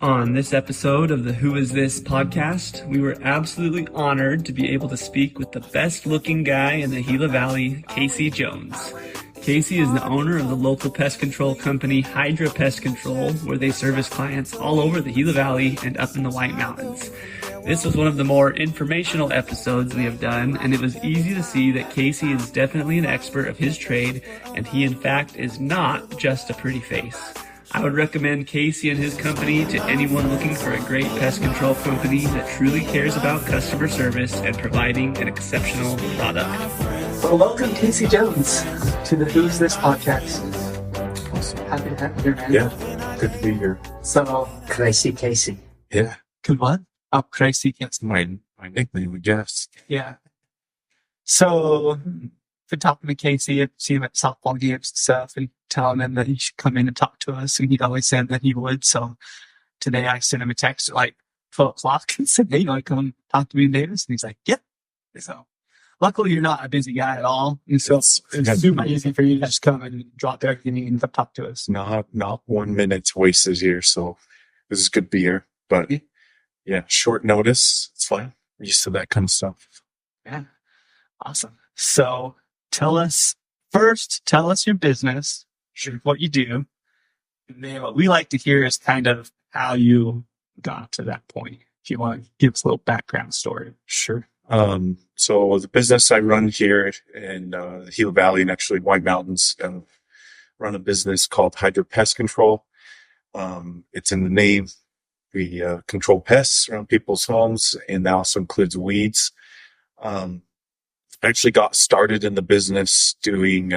On this episode of the Who Is This podcast, we were absolutely honored to be able to speak with the best looking guy in the Gila Valley, Casey Jones. Casey is the owner of the local pest control company Hydra Pest Control, where they service clients all over the Gila Valley and up in the White Mountains. This was one of the more informational episodes we have done, and it was easy to see that Casey is definitely an expert of his trade, and he in fact is not just a pretty face. I would recommend Casey and his company to anyone looking for a great pest control company that truly cares about customer service and providing an exceptional product. Well, welcome Casey Jones to the Who's This podcast. Awesome. Happy to have you here, man. Yeah, good to be here. So, Crazy Casey. Yeah, good one. Oh, Casey. that's my nickname, I guess. Yeah. So, been talking to Casey, I've seen him at softball games and stuff, and telling him that he should come in and talk to us, and he'd always said that he would. So today I sent him a text at like 12 o'clock and said, hey, you want to come talk to me in Davis? And he's like, yep. So luckily you're not a busy guy at all. And so it's super easy for you to just come and drop everything and come talk to us. Not 1 minute's wasted here, so this is good to be here. But yeah, short notice, it's fine. I'm used to that kind of stuff. Yeah. Awesome. So tell us your business, what you do. And then what we like to hear is kind of how you got to that point. If you want to give us a little background story. Sure. So the business I run here in the Gila Valley and actually White Mountains, run a business called Hydra Pest Control. It's in the name. We control pests around people's homes, and that also includes weeds. I actually got started in the business doing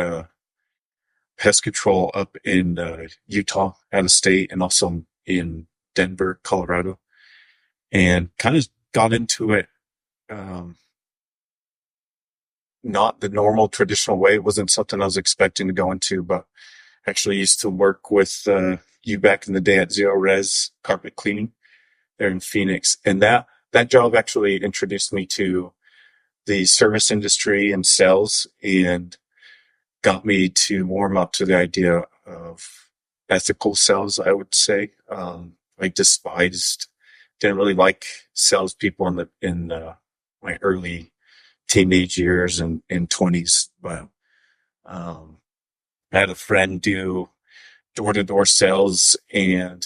pest control up in Utah, out of state, and also in Denver, Colorado, and kind of got into it not the normal traditional way. It wasn't something I was expecting to go into, but actually used to work with you back in the day at Zero Res Carpet Cleaning there in Phoenix, and that job actually introduced me to the service industry and sales, and got me to warm up to the idea of ethical sales, I would say. I didn't really like salespeople in my early teenage years and 20s, but I had a friend do door-to-door sales, and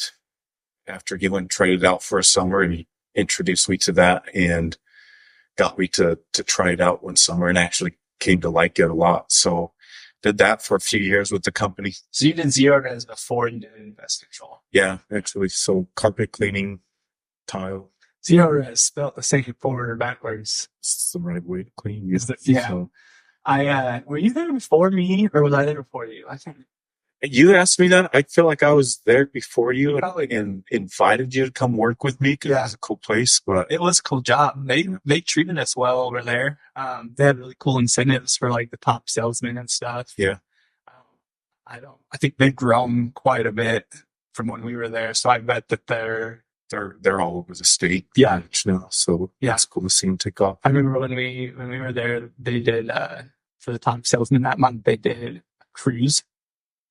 after he went and tried it out for a summer, and he introduced me to that and got me to try it out one summer, and actually came to like it a lot. So did that for a few years with the company. So you did Zero Res before you did pest control. Yeah, actually. So carpet cleaning, tile. Zero Res, spelled the same forward or backwards. It's the right way to clean. Is that, yeah. So, were you there before me, or was I there before you? I think you asked me that. I feel like I was there before you Probably. and invited you to come work with me because it was a cool place. But it was a cool job. They treated us well over there. They had really cool incentives for like the top salesmen and stuff. yeah, I think they've grown quite a bit from when we were there. So I bet that they're all over the state. Yeah. Now, so Yeah. it's cool to see them take off. I remember when we were there, they did for the top salesman that month, they did a cruise.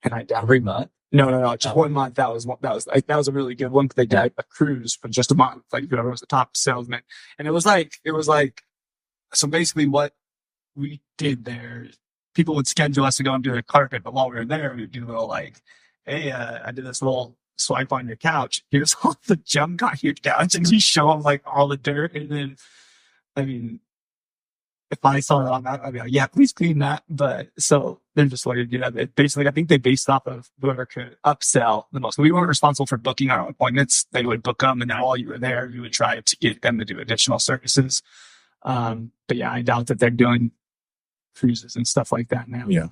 And Every month? No, just 1 month. That was a really good one. They did a cruise for just a month, like whoever was the top salesman. And it was like, so basically what we did there, people would schedule us to go and do their carpet, but while we were there, we'd do a little like, hey, I did this little swipe on your couch. Here's all the junk on your couch. And you show them like all the dirt. And then, I mean, if I saw it on that, I'd be like, yeah, please clean that. But so they're just like, you know, basically, I think they based off of whoever could upsell the most. We weren't responsible for booking our appointments. They would book them, and then while you were there, you would try to get them to do additional services. But yeah, I doubt that they're doing cruises and stuff like that now. Yeah.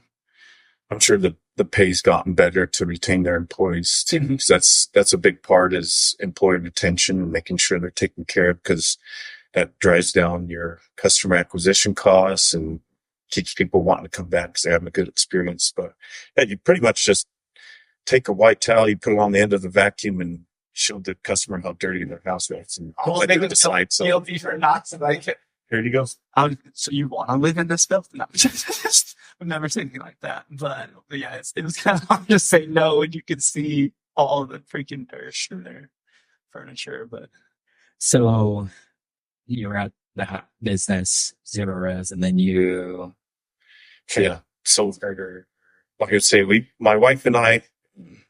I'm sure the pay's gotten better to retain their employees too, because that's a big part is employee retention and making sure they're taken care of, because that drives down your customer acquisition costs and keeps people wanting to come back because they're having a good experience. But yeah, you pretty much just take a white towel, you put it on the end of the vacuum, and show the customer how dirty their house is. And Well, let they them would decide. So guilty for not to like it. here you go. So you want to live in this filth? No, I've never seen anything like that. But yeah, it was kind of hard to say no when you could see all the freaking dirt in there. furniture, but So you were at that business, Zero Res, and then you Yeah. So like I say, my wife and I,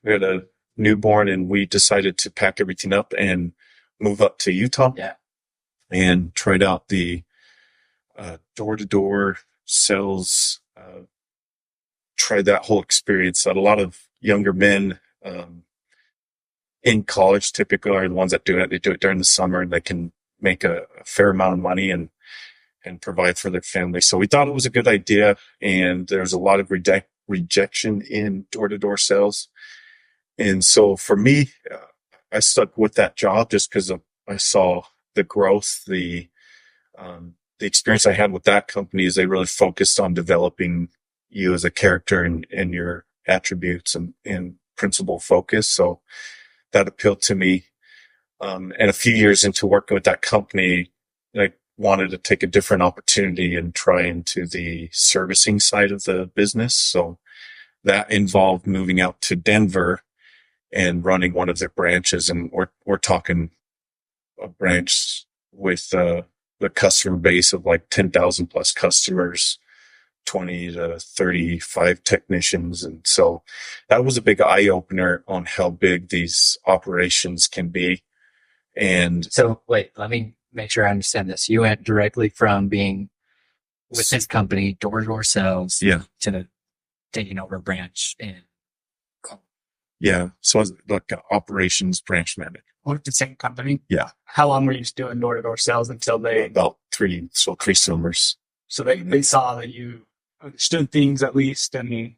we had a newborn and we decided to pack everything up and move up to Utah. Yeah. And tried out the door-to-door sales, tried that whole experience that a lot of younger men in college typically are the ones that do it. They do it during the summer and they can make a fair amount of money and provide for their family. So we thought it was a good idea. And there's a lot of rejection in door-to-door sales. And so for me, I stuck with that job just because I saw the growth, the experience I had with that company is they really focused on developing you as a character and your attributes and principal focus. So that appealed to me. And a few years into working with that company, I wanted to take a different opportunity and try into the servicing side of the business. So that involved moving out to Denver and running one of their branches. And we're talking a branch with the customer base of like 10,000 plus customers, 20 to 35 technicians. And so that was a big eye opener on how big these operations can be. And So wait, let me make sure I understand this. You went directly from being with this company, door-to-door sales, yeah, to taking over a branch in. yeah. So I was like an operations branch manager. with the same company. Yeah. How long were you doing door-to-door sales until they About three summers. so they saw that you understood things at least? And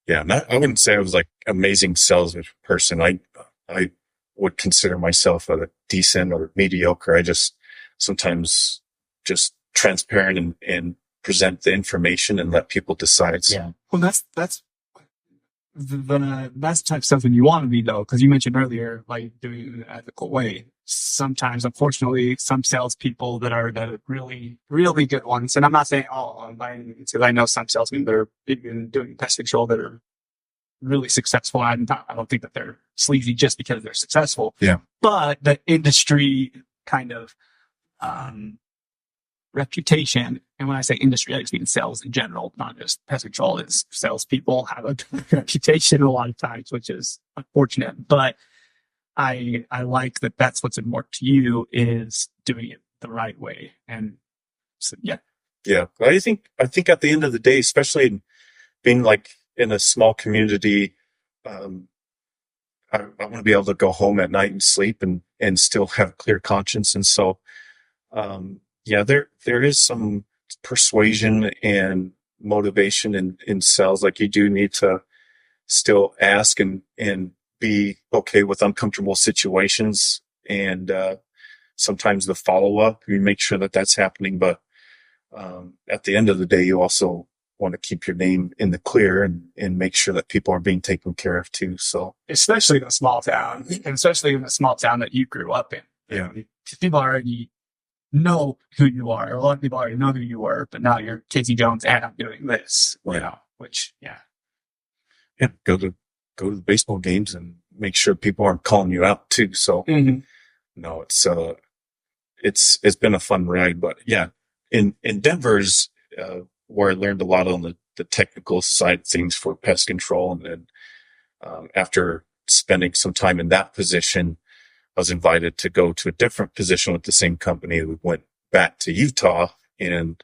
Yeah, I wouldn't say I was like amazing sales person. I would consider myself a decent or mediocre. I just sometimes just transparent and present the information and let people decide. So, Yeah. well, that's that's the type of something you want to be though, because you mentioned earlier like doing it in an ethical way. Sometimes, unfortunately, some salespeople that are the really, really good ones, and I'm not saying all by any means, because I know some salesmen that are even doing pest control that are really successful. I don't think that they're sleazy just because they're successful. Yeah. But the industry kind of reputation, and when I say industry, I just mean sales in general, not just pest control, is salespeople have a reputation a lot of times, which is unfortunate. But I like that that's what's important to you, is doing it the right way. And so, yeah. yeah, I think at the end of the day, especially in being like in a small community, I want to be able to go home at night and sleep and still have a clear conscience. And so, yeah, there is some persuasion and motivation in sales. Like you do need to still ask and be okay with uncomfortable situations. And, sometimes the follow up, you make sure that that's happening. But, at the end of the day, you also want to keep your name in the clear and make sure that people are being taken care of too. So Especially in a small town, and especially in a small town that you grew up in. yeah, People already know who you are. A lot of people already know who you were, but now you're Casey Jones and I'm doing this. You know, which, yeah. yeah, go to the baseball games and make sure people aren't calling you out too. So no, it's been a fun ride, but yeah, in Denver's, where I learned a lot on the technical side of things for pest control. And then, after spending some time in that position, I was invited to go to a different position with the same company. We went back to Utah and,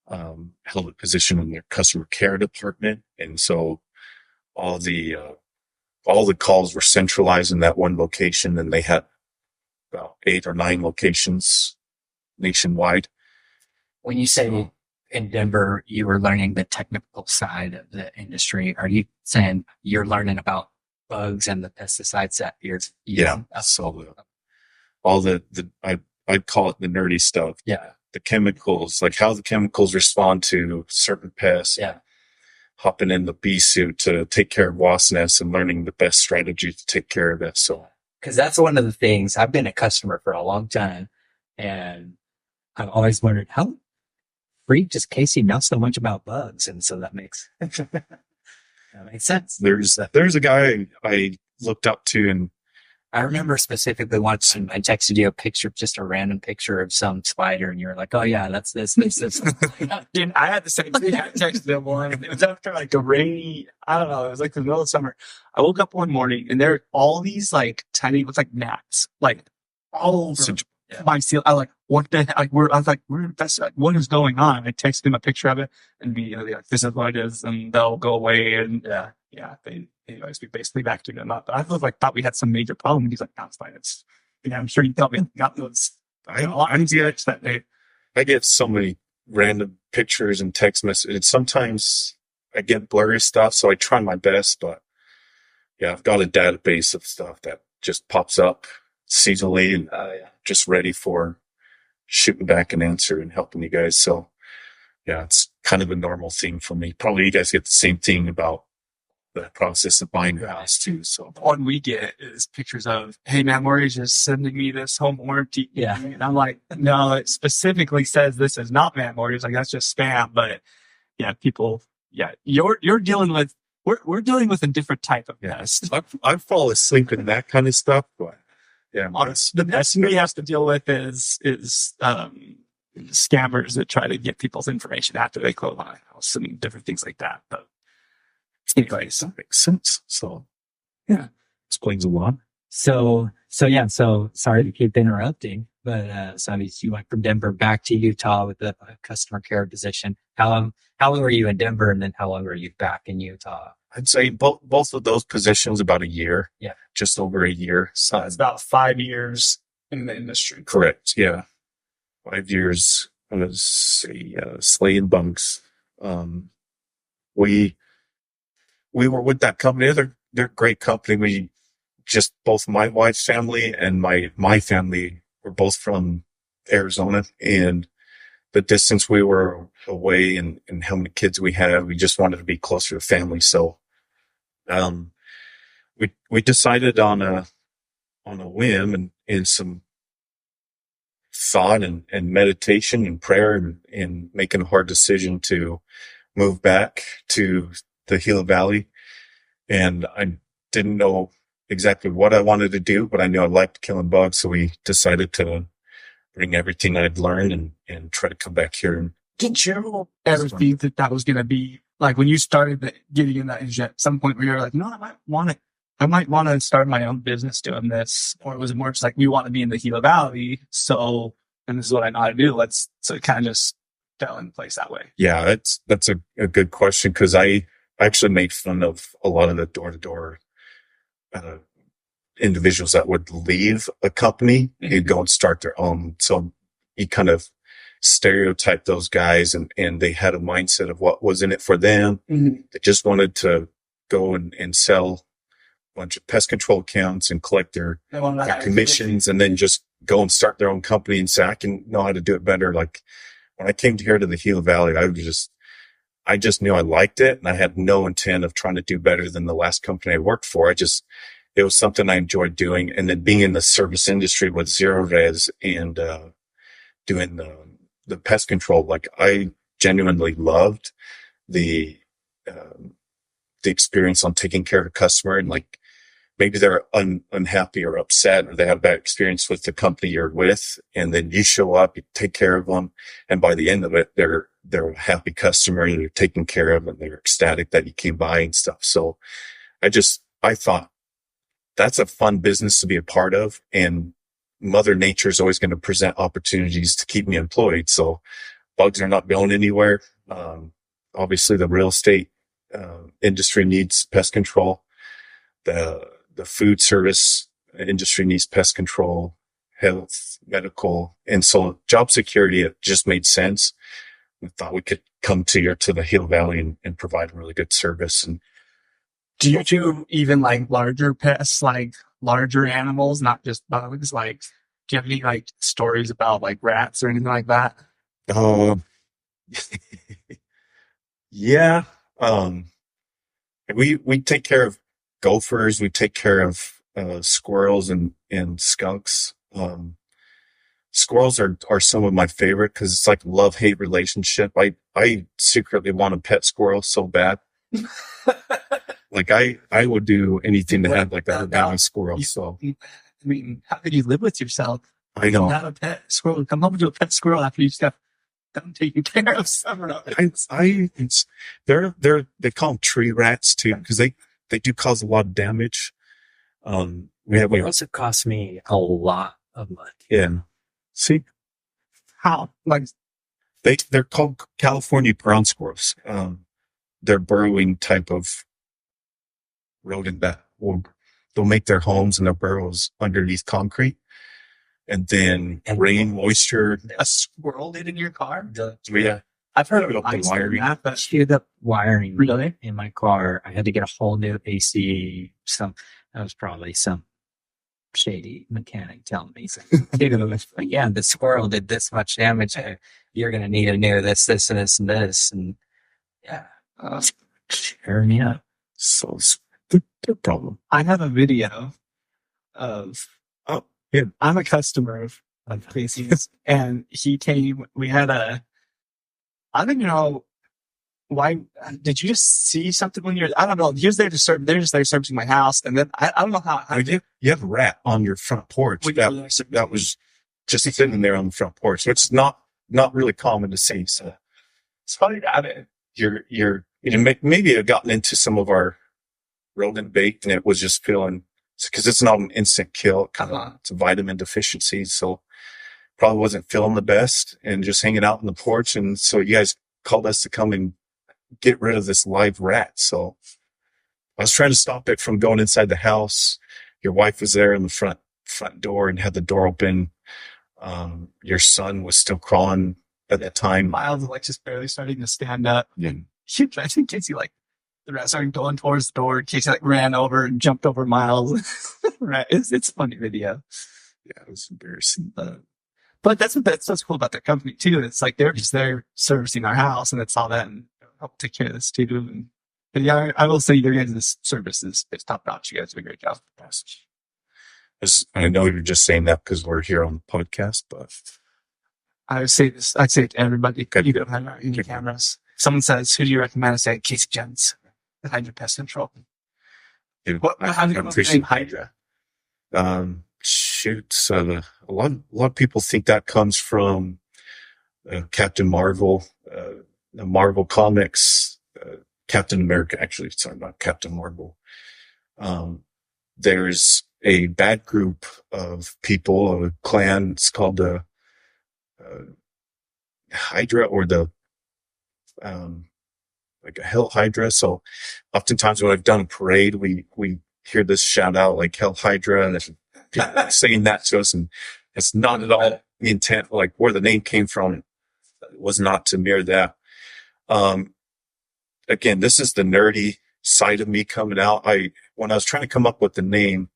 held a position in their customer care department. And so all the calls were centralized in that one location, and they had about 8 or 9 locations nationwide. When you say in Denver, you were learning the technical side of the industry, are you saying you're learning about bugs and the pesticides that you're using? Yeah. So I'd call it the nerdy stuff. Yeah. The chemicals, like how the chemicals respond to certain pests. Yeah. Hopping in the bee suit to take care of wasp nests and learning the best strategy to take care of it. So, because that's one of the things. I've been a customer for a long time, and I've always wondered how freak does Casey know so much about bugs, and so that makes that makes sense. there's a guy I looked up to, and I remember specifically once I texted you a picture, just a random picture of some spider, and you were like, "Oh yeah, that's this." Dude, I had the same thing. I texted them one. It was after like a rainy, I don't know, it was like the middle of summer. I woke up one morning and there are all these like tiny, looks like gnats, like all over my ceiling. I like, what the heck? Like, I was like, that's like, what is going on? I texted them a picture of it and immediately like, this is what it is, and they'll go away. And anyways, we basically backed them up. But I thought we had some major problem. He's like, no, it's fine. I'm sure you thought we got those. I'm that day. I get so many random pictures and text messages. Sometimes I get blurry stuff, so I try my best. But yeah, I've got a database of stuff that just pops up seasonally and just ready for shooting back an answer and helping you guys. So yeah, it's kind of a normal thing for me. Probably you guys get the same thing about the process of buying your house too. So one we get is pictures of, hey man, Maury's just sending me this home warranty. Yeah. And I'm like, no, it specifically says this is not Matt Maury's. Like, that's just spam. But yeah, people, you're dealing with, we're dealing with a different type of pest. I fall asleep in that kind of stuff, but yeah, The best we have to deal with is scammers that try to get people's information after they close my house and different things like that. But anyways, that makes sense. So yeah, explains a lot. So sorry to keep interrupting, but so you went from Denver back to Utah with a customer care position. How long were you in Denver, and then how long were you back in Utah? I'd say both of those positions about a year. Yeah. Just over a year. So it's about 5 years in the industry. Correct. Yeah. 5 years. I was slaying bunks. We were with that company. They're a great company. We just, both my wife's family and my family were both from Arizona, and the distance we were away and how many kids we had, we just wanted to be closer to family. So, we decided on a whim and some thought and meditation and prayer and making a hard decision to move back to the Gila Valley. And I didn't know exactly what I wanted to do, but I knew I liked killing bugs. So we decided to bring everything I'd learned and try to come back here. And did you ever think that was going to be like when you started getting in that industry at some point where you're like, no, I might want to start my own business doing this? Or was it more just like, we want to be in the Gila Valley, and this is what I know how to do. So it kind of just fell in place that way. Yeah, that's a good question, because I actually made fun of a lot of the door-to-door individuals that would leave a company and go and start their own. So you kind of stereotype those guys, and they had a mindset of what was in it for them. Mm-hmm. They just wanted to go and sell a bunch of pest control accounts and collect their commissions, and then just go and start their own company and say, I can know how to do it better. Like when I came here to the Gila Valley, I just knew I liked it, and I had no intent of trying to do better than the last company I worked for. It was something I enjoyed doing. And then being in the service industry with zero res and doing the pest control, like I genuinely loved the experience on taking care of a customer, and like maybe they're unhappy or upset, or they have a bad experience with the company you're with, and then you show up, you take care of them, and by the end of it, they're a happy customer, and they're taken care of, and they're ecstatic that you came by and stuff. So I thought that's a fun business to be a part of, and Mother Nature is always going to present opportunities to keep me employed. So bugs are not going anywhere. Obviously the real estate industry needs pest control. The food service industry needs pest control, health, medical. And so job security, it just made sense. We thought we could come to the Gila Valley and provide a really good service. And do you do even like larger pests, like larger animals, not just bugs? Like, do you have any like stories about like rats or anything like that? Yeah. We take care of gophers. We take care of squirrels and skunks. Squirrels are some of my favorite because it's like a love-hate relationship. I secretly want a pet squirrel so bad. Like I would do anything to have like that down squirrel. You- So I mean, how could you live with yourself? I know. Have a pet squirrel. Come home to a pet squirrel after you just got done taking care of summer. They call them tree rats too, because they do cause a lot of damage. We have It also cost me a lot of money. yeah. See, How? Like, they're called California ground squirrels. They're burrowing type of rodent that they'll make their homes and their burrows underneath concrete, and then rain, moisture. a squirrel did in your car? Yeah, I've heard of The mice doing wiring. that, but Queued up wiring really? in my car. I had to get a whole new AC. That was probably some shady mechanic telling me, yeah, the squirrel did this much damage. You're going to need a new this, and this, and this. And yeah, tear me up. so it's their problem. I have a video of. Oh, yeah. I'm a customer of Casey's, and he came. We had a. I don't know why. Did you just see something when you're? I don't know. He was there to serve. They're just there servicing my house, and then I don't know how. You have a rat on your front porch. That was just sitting there on the front porch. So it's not really common to see. So It's funny about it. maybe it had gotten into some of our rodent bait, and it was just feeling, because it's not an instant kill. It's a vitamin deficiency, so probably wasn't feeling the best and just hanging out on the porch. And so you guys called us to come and get rid of this live rat. So I was trying to stop it from going inside the house. Your wife was there in the front door and had the door open. Your son was still crawling at that time. Miles was like just barely starting to stand up. Yeah. Shoot, I think Casey the rat started going towards the door. Casey ran over and jumped over Miles. Right, it's a funny video. Yeah, it was embarrassing. But that's what's cool about their company too. It's like they're just there servicing our house, and it's all that, and help take care of this too. But yeah, I will say your guys' service is top notch. You guys do a great job. I know you're just saying that because we're here on the podcast, but I would say this. I'd say it to everybody. Good. You don't have any cameras. Someone says, "Who do you recommend?" I say, Casey Jones, the Hydra Pest Control. How do you appreciate Hydra? a lot of people think that comes from Captain Marvel, the Marvel comics, Captain America. Actually, sorry, not Captain Marvel. There's a bad group of people, a clan. It's called the Hydra, or the like a Hell Hydra. So oftentimes when I've done a parade, we hear this shout out like Hell Hydra, and people saying that to us, and it's not at all the intent, like where the name came from. It was not to mirror that. Again, this is the nerdy side of me coming out. When I was trying to come up with the name,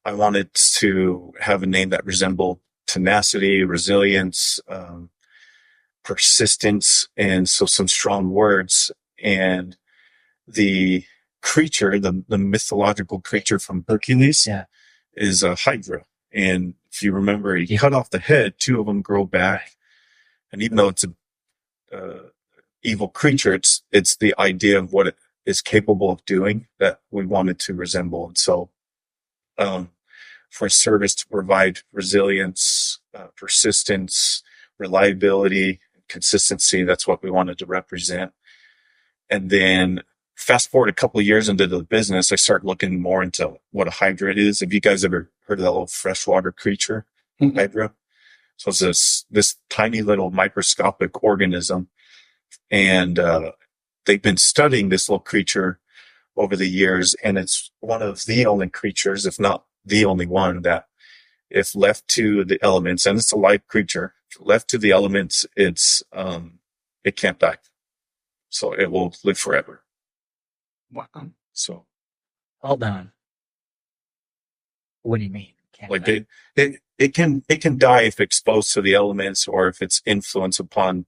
I wanted to have a name that resembled tenacity, resilience, persistence, and so some strong words. And the creature, the mythological creature from Hercules, is a Hydra. And if you remember, he cut off the head, two of them grow back. And even though it's a evil creature, it's the idea of what it is capable of doing that we wanted to resemble. And so, for service to provide resilience, persistence, reliability, consistency, that's what we wanted to represent. And then fast forward a couple of years into the business, I started looking more into what a hydra is. Have you guys ever heard of that little freshwater creature, hydra? So it's this tiny little microscopic organism. And they've been studying this little creature over the years, and it's one of the only creatures, if not the only one, that if left to the elements, and it's a live creature, if left to the elements, it can't die. So it will live forever. Wow. So Hold on. What do you mean? like it can die if exposed to the elements, or if it's influence upon,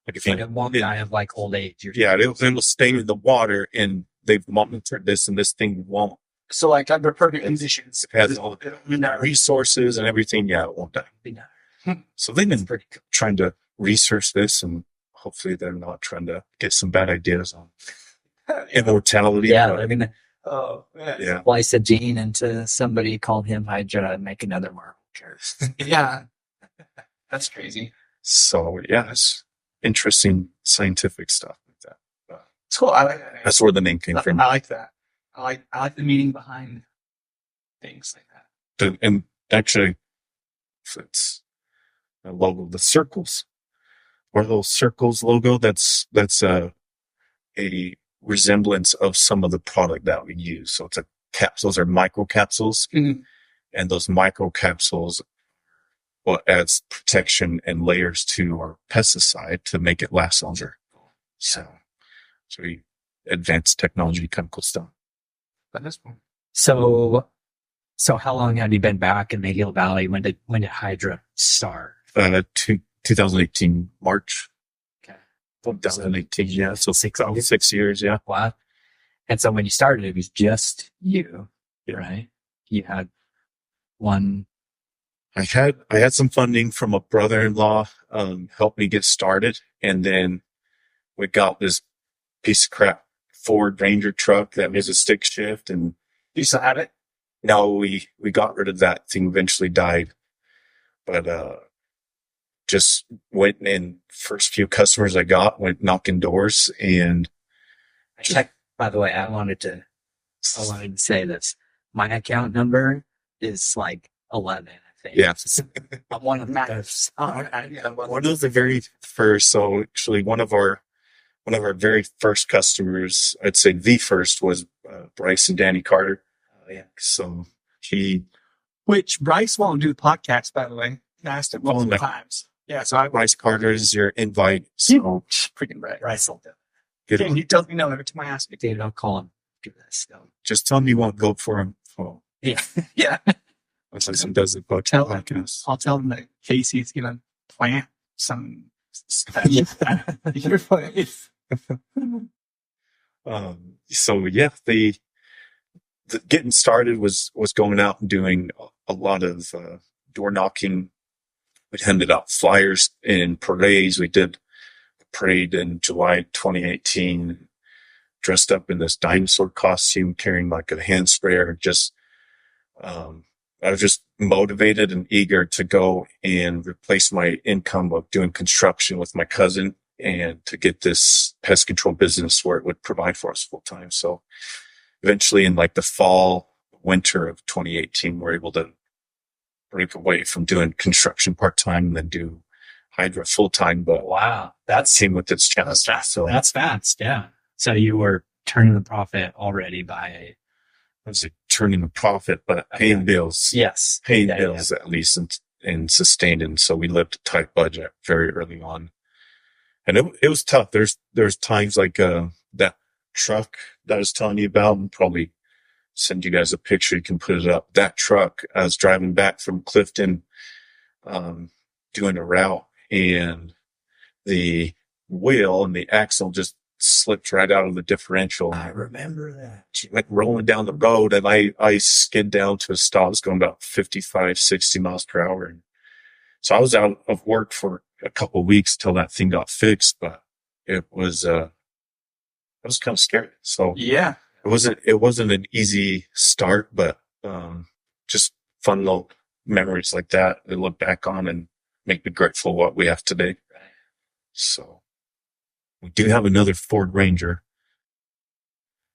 like if But it won't die of like old age. it'll stay in the water, and they've monitored this, and this thing won't. So like under perfect conditions, It has all the resources and everything. Yeah, it won't die. So they've been trying to research this, and hopefully they're not trying to get some bad ideas on immortality. Yeah, I mean, Oh, man. Yeah. Splice a gene into somebody, call him Hydra, and make another Marvel character. Yeah. That's crazy. So yeah, it's interesting scientific stuff like that. It's cool. I like that. That's where the name came from. I like that. I like the meaning behind things like that. And actually, if it's a logo, the circles, or those circles logo, that's a resemblance of some of the product that we use. So it's a capsules are micro capsules, Mhm. and those micro capsules what adds protection and layers to our pesticide to make it last longer. So we advanced technology, chemical stuff. But that's cool. So how long have you been back in the Gila Valley? When did Hydra start? 2018 March. Okay. 2018, yeah. So 6 years, yeah. Wow. And so when you started, it was just you, right? You had one. I had some funding from a brother-in-law, helped me get started. And then we got this piece of crap Ford Ranger truck that was a stick shift. And You still have it? no, we got rid of that thing, eventually died. But, just went in, first few customers I got, went knocking doors, and I checked, by the way, I wanted to say this. My account number is like 11, I think. yeah. I'm one of those. One of the very first, so actually one of our very first customers, I'd say the first, was Bryce and Danny Carter. Oh, yeah. So Which Bryce won't do the podcast, by the way. I asked him multiple no. times. Yeah, so Bryce Carter is your invite. So freaking Bryce. Bryce will do get And he tells me no every time I ask him. it. David, I'll call him. Do this. So. just tell him you won't go for him. Oh, Yeah. Yeah. unless he does the podcast. I'll tell him that Casey's gonna plant some stuff. You're funny. So yeah, the getting started was going out and doing a lot of door knocking. We handed out flyers in parades. We did a parade in July 2018, dressed up in this dinosaur costume, carrying like a hand sprayer. Just I was just motivated and eager to go and replace my income of doing construction with my cousin and to get this pest control business where it would provide for us full time. So eventually in like the fall, winter of 2018, we're able to break away from doing construction part-time and then do Hydra full-time. But Wow. that came with its challenges. So That's fast. Yeah. So you were turning the profit already by I was turning a profit, but paying bills. yes. Paying Yeah, bills at least and sustained. And so we lived a tight budget very early on. And it was tough. There's times like that truck that I was telling you about, and probably send you guys a picture. You can put it up. That truck, I was driving back from Clifton, doing a route, and the wheel and the axle just slipped right out of the differential. I remember that. She went rolling down the road, and I skid down to a stop. It was going about 55, 60 miles per hour. And so I was out of work for a couple of weeks till that thing got fixed, but it was kind of scary. So Yeah. it wasn't an easy start, but just fun little memories like that to look back on and make me grateful what we have today. Right. So we do have another Ford Ranger,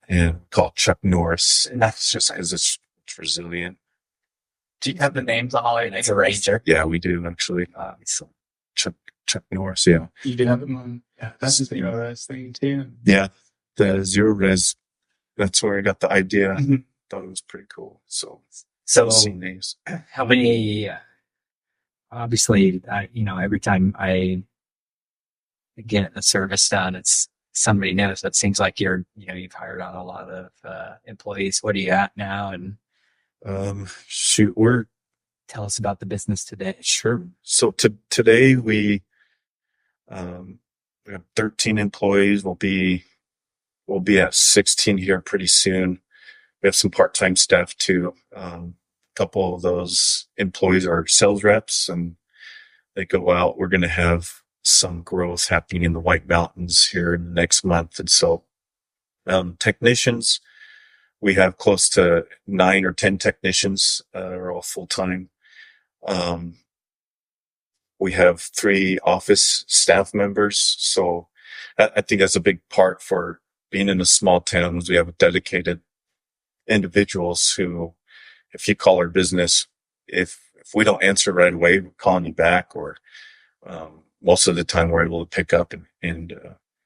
and called Chuck Norris, and that's just because it's resilient. Do you have the names on all your It's a Ranger. Yeah, we do actually. So Chuck Norris, yeah. You did have them on. Yeah, that's the thing too. Yeah, the Zero Res, that's where I got the idea. Mhm. Thought it was pretty cool. So So names. how many, obviously, every time I get a service done, it's somebody knows. That seems like you've hired on a lot of employees. What are you at now? And Shoot, we're tell us about the business today. sure. So today we have 13 employees. We'll be at 16 here pretty soon. We have some part-time staff too. A couple of those employees are sales reps, and they go out. We're going to have some growth happening in the White Mountains here in the next month. And so, technicians, we have close to 9 or 10 technicians, are all full time. We have 3 office staff members. So I think that's a big part for being in a small town is we have dedicated individuals who, if you call our business, if we don't answer right away, we're calling you back, or most of the time we're able to pick up and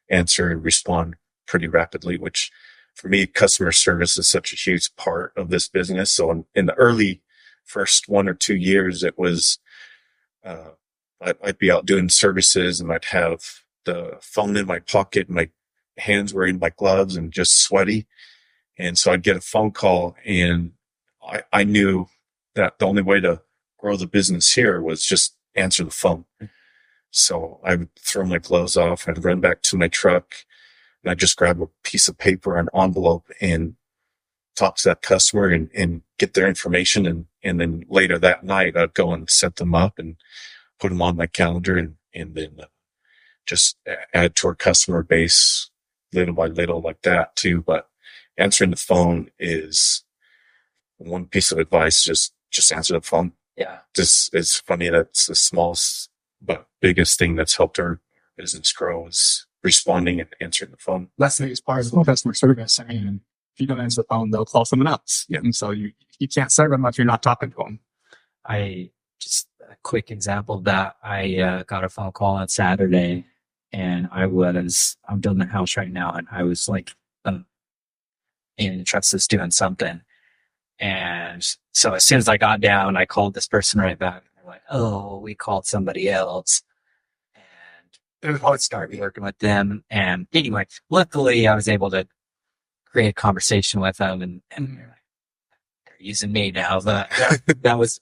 answer and respond pretty rapidly, which for me, customer service is such a huge part of this business. So in the early first 1 or 2 years, it was, I'd be out doing services and I'd have the phone in my pocket, my hands were in my gloves and just sweaty. And so I'd get a phone call, and I knew that the only way to grow the business here was just answer the phone. So I would throw my gloves off. I'd run back to my truck, and I'd just grab a piece of paper, an envelope, and talk to that customer and get their information. And then later that night, I'd go and set them up and put them on my calendar, and then just add to our customer base little by little like that too. But answering the phone is one piece of advice. Just answer the phone. Yeah. This it's funny. That's the smallest but biggest thing that's helped our business grow is responding and answering the phone. That's the biggest part of customer service. I mean, if you don't answer the phone, they'll call someone else. Yeah. And so you can't serve them if you're not talking to them. Just a quick example of that. I got a phone call on Saturday, and I'm building a house right now, and I was like, in the trust is doing something. And so as soon as I got down, I called this person right back. And they're like, oh, we called somebody else. And I started working with them. And anyway, luckily I was able to create a conversation with them, and they're using me now. But that was,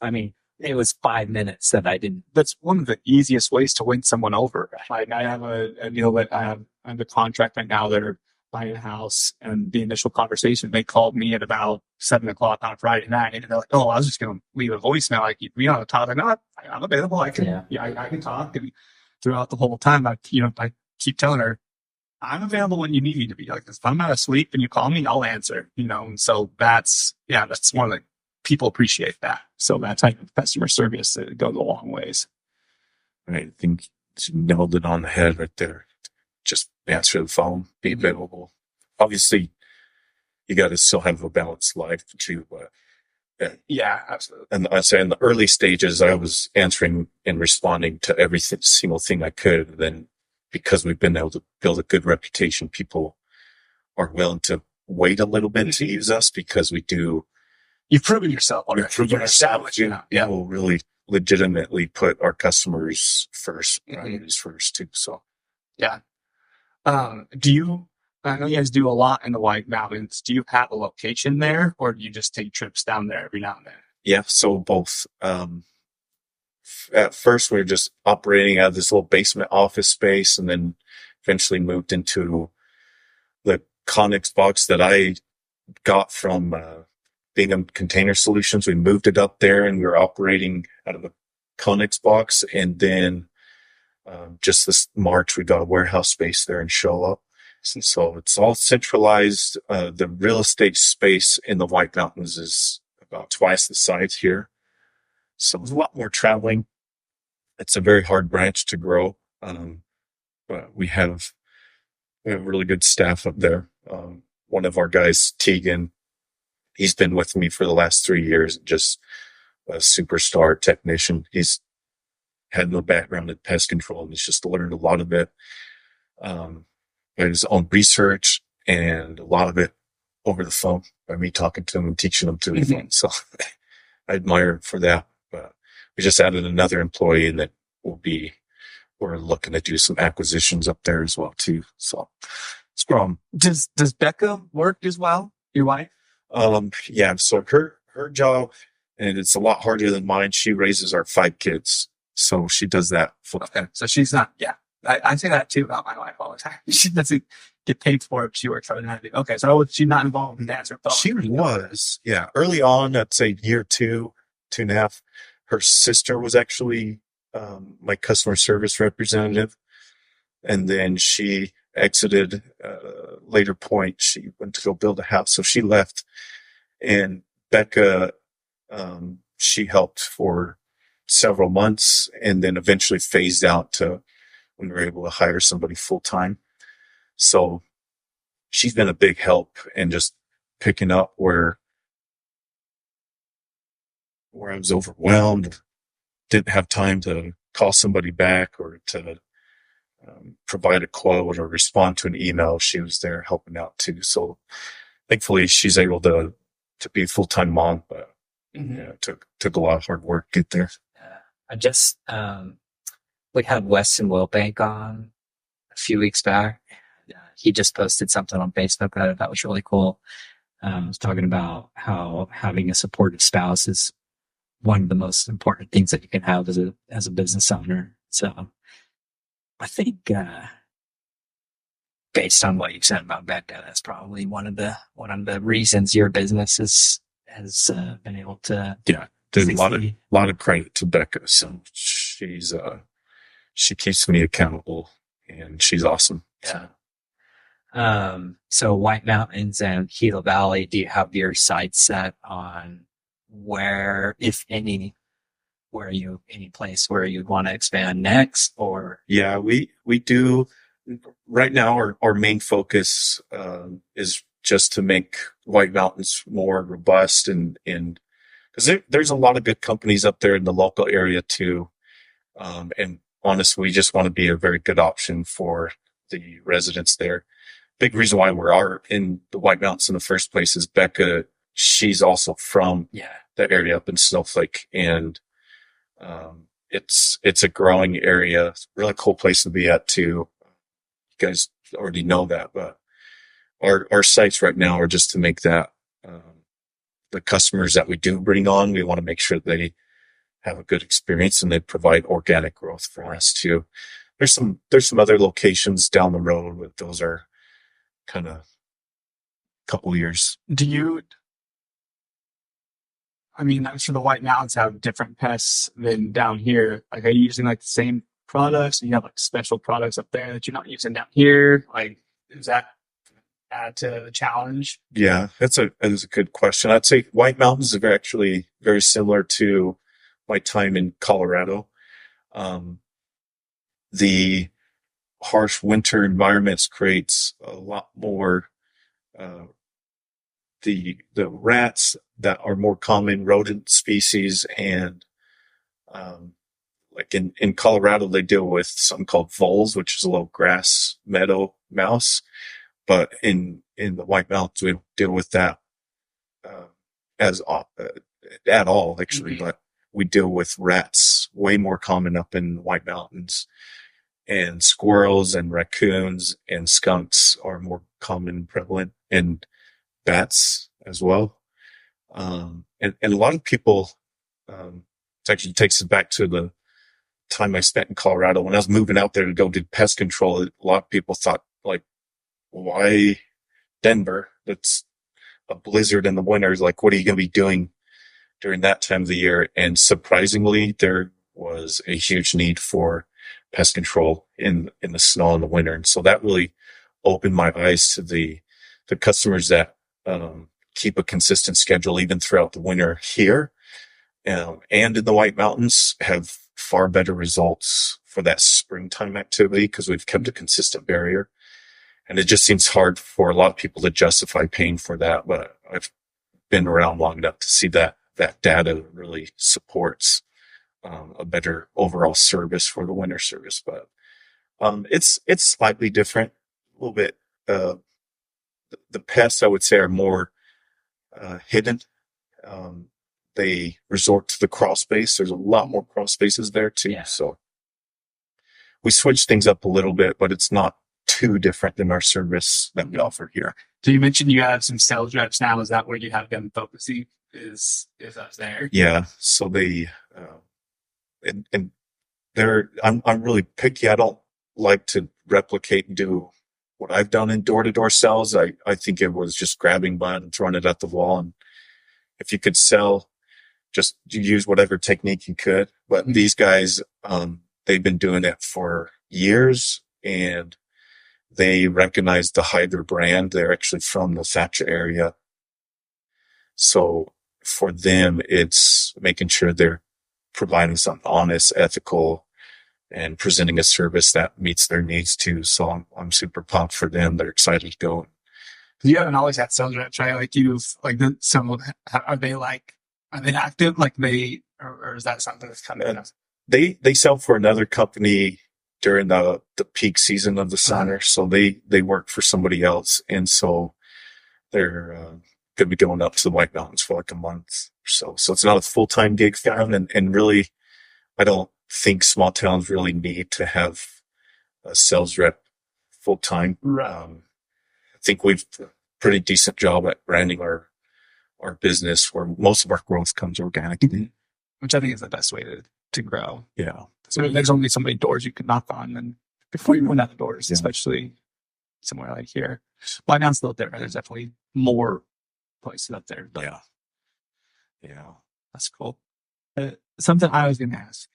it was 5 minutes that I didn't. That's one of the easiest ways to win someone over. Like I have a deal that I have under contract right now. They're buying a house, and the initial conversation, they called me at about 7:00 on Friday night, and they're like, "Oh, I was just going to leave a voicemail. Like, you on the top?" Like, no, I'm available. I can, I can talk. And throughout the whole time, I keep telling her, I'm available when you need me to be. Like, if I'm not asleep and you call me, I'll answer. And so that's one of the people appreciate that. So that type of customer service, it goes a long ways. Right. I think you nailed it on the head right there. Just answer the phone, be available. Obviously, you got to still have a balanced life too. But yeah, absolutely. And I say in the early stages, I was answering and responding to every single thing I could. Then, because we've been able to build a good reputation, people are willing to wait a little bit to use us because we do. You've proven yourself. We've proven ourselves. Yeah, we'll really legitimately put our customers first, priorities first too. So, yeah. I know you guys do a lot in the White Mountains. Do you have a location there, or do you just take trips down there every now and then? Yeah, so both. At first, we were just operating out of this little basement office space, and then eventually moved into the Connex box that I got from Bingham Container Solutions. We moved it up there, and we were operating out of a Connex box. And then just this March, we got a warehouse space there in Show Up. So it's all centralized. The real estate space in the White Mountains is about twice the size here. So there's a lot more traveling. It's a very hard branch to grow. But we have really good staff up there. One of our guys, Tegan, he's been with me for the last 3 years, just a superstar technician. He's had no background in pest control, and he's just learned a lot of it. His own research, and a lot of it over the phone by me talking to him and teaching him through the phone. So I admire him for that. But we just added another employee that we're looking to do some acquisitions up there as well too. So it's growing. Does Becca work as well? Your wife? Yeah. So her job, and it's a lot harder than mine. She raises our 5 kids. So she does that full time. Okay. So she's not, I say that too about my wife all the time. She doesn't get paid for it. She works for the Okay. So she's not involved in that. She was, yeah. Early on, I'd say year 2.5, her sister was actually my customer service representative. And then she exited at a later point. She went to go build a house. So she left, and Becca, she helped for several months and then eventually phased out to when we were able to hire somebody full time. So she's been a big help and just picking up where I was overwhelmed, didn't have time to call somebody back or to provide a quote or respond to an email. She was there helping out too. So thankfully she's able to be a full-time mom, but yeah, it took a lot of hard work to get there. I just, we had Weston Wilbank on a few weeks back. He just posted something on Facebook that I thought was really cool. Was talking about how having a supportive spouse is one of the most important things that you can have as a business owner. So I think, based on what you said about Becca, that's probably one of the reasons your business has been able to. Yeah. There's a lot of credit to Becca. So she keeps me accountable and she's awesome. Yeah. So White Mountains and Gila Valley, do you have your sights set on where, if any, any place where you'd want to expand next? Or yeah, we do right now. Our main focus is just to make White Mountains more robust and because there's a lot of good companies up there in the local area too. And honestly, we just want to be a very good option for the residents there. Big reason why we are in the White Mountains in the first place is Becca. She's also from that area up in Snowflake, and it's a growing area. It's a really cool place to be at too. You guys already know that, but our sites right now are just to make that the customers that we do bring on, we want to make sure they have a good experience and they provide organic growth for us too. There's some other locations down the road, but those are kind of a couple years. I'm sure the White Mountains have different pests than down here. Like, are you using like the same products? And you have like special products up there that you're not using down here? Like, does that add to the challenge? Yeah, that is a good question. I'd say White Mountains are actually very similar to my time in Colorado. The harsh winter environments creates a lot more the rats that are more common rodent species, and like in Colorado they deal with something called voles, which is a little grass meadow mouse, but in the White Mountains we don't deal with that at all actually. But we deal with rats, way more common up in the White Mountains. And squirrels and raccoons and skunks are more common and prevalent, and bats as well. And a lot of people, it actually takes us back to the time I spent in Colorado. When I was moving out there to go do pest control, a lot of people thought, like, why Denver? That's a blizzard in the winters. Like, what are you going to be doing during that time of the year? And surprisingly, there was a huge need for pest control in the snow in the winter. And so that really opened my eyes to the customers that keep a consistent schedule even throughout the winter here and in the White Mountains have far better results for that springtime activity because we've kept a consistent barrier. And it just seems hard for a lot of people to justify paying for that. But I've been around long enough to see that data really supports a better overall service for the winter service. But it's slightly different, a little bit. The pests, I would say, are more hidden. They resort to the crawl space. There's a lot more crawl spaces there too. Yeah. So we switched things up a little bit, but it's not too different than our service that we offer here. So you mentioned you have some sales reps now. Is that where you have them focusing? Is up there? Yeah. So they and they're I'm really picky. I don't like to replicate and do what I've done in door-to-door sales. I think it was just grabbing bud and throwing it at the wall. And if you could sell, just use whatever technique you could. But these guys, they've been doing it for years, and they recognize the Hydra brand. They're actually from the Thatcher area. So for them, it's making sure they're providing something honest, ethical, and presenting a service that meets their needs too. So I'm super pumped for them. They're excited to go. You haven't always had sales reps, right? Like you've like are they active? Like or is that something that's kind of they sell for another company during the peak season of the summer. So they work for somebody else. And so they're going to be going up to the White Mountains for like a month or so. So it's not a full-time gig for them. And really, I don't think small towns really need to have a sales rep full-time. I think we've done a pretty decent job at branding our business, where most of our growth comes organically. Which I think is the best way to grow. Yeah. So there's only so many doors you can knock on, and before you run out of doors, especially somewhere like here. Well, now it's a little different. There's definitely more places up there. But yeah, that's cool. Something I was going to ask.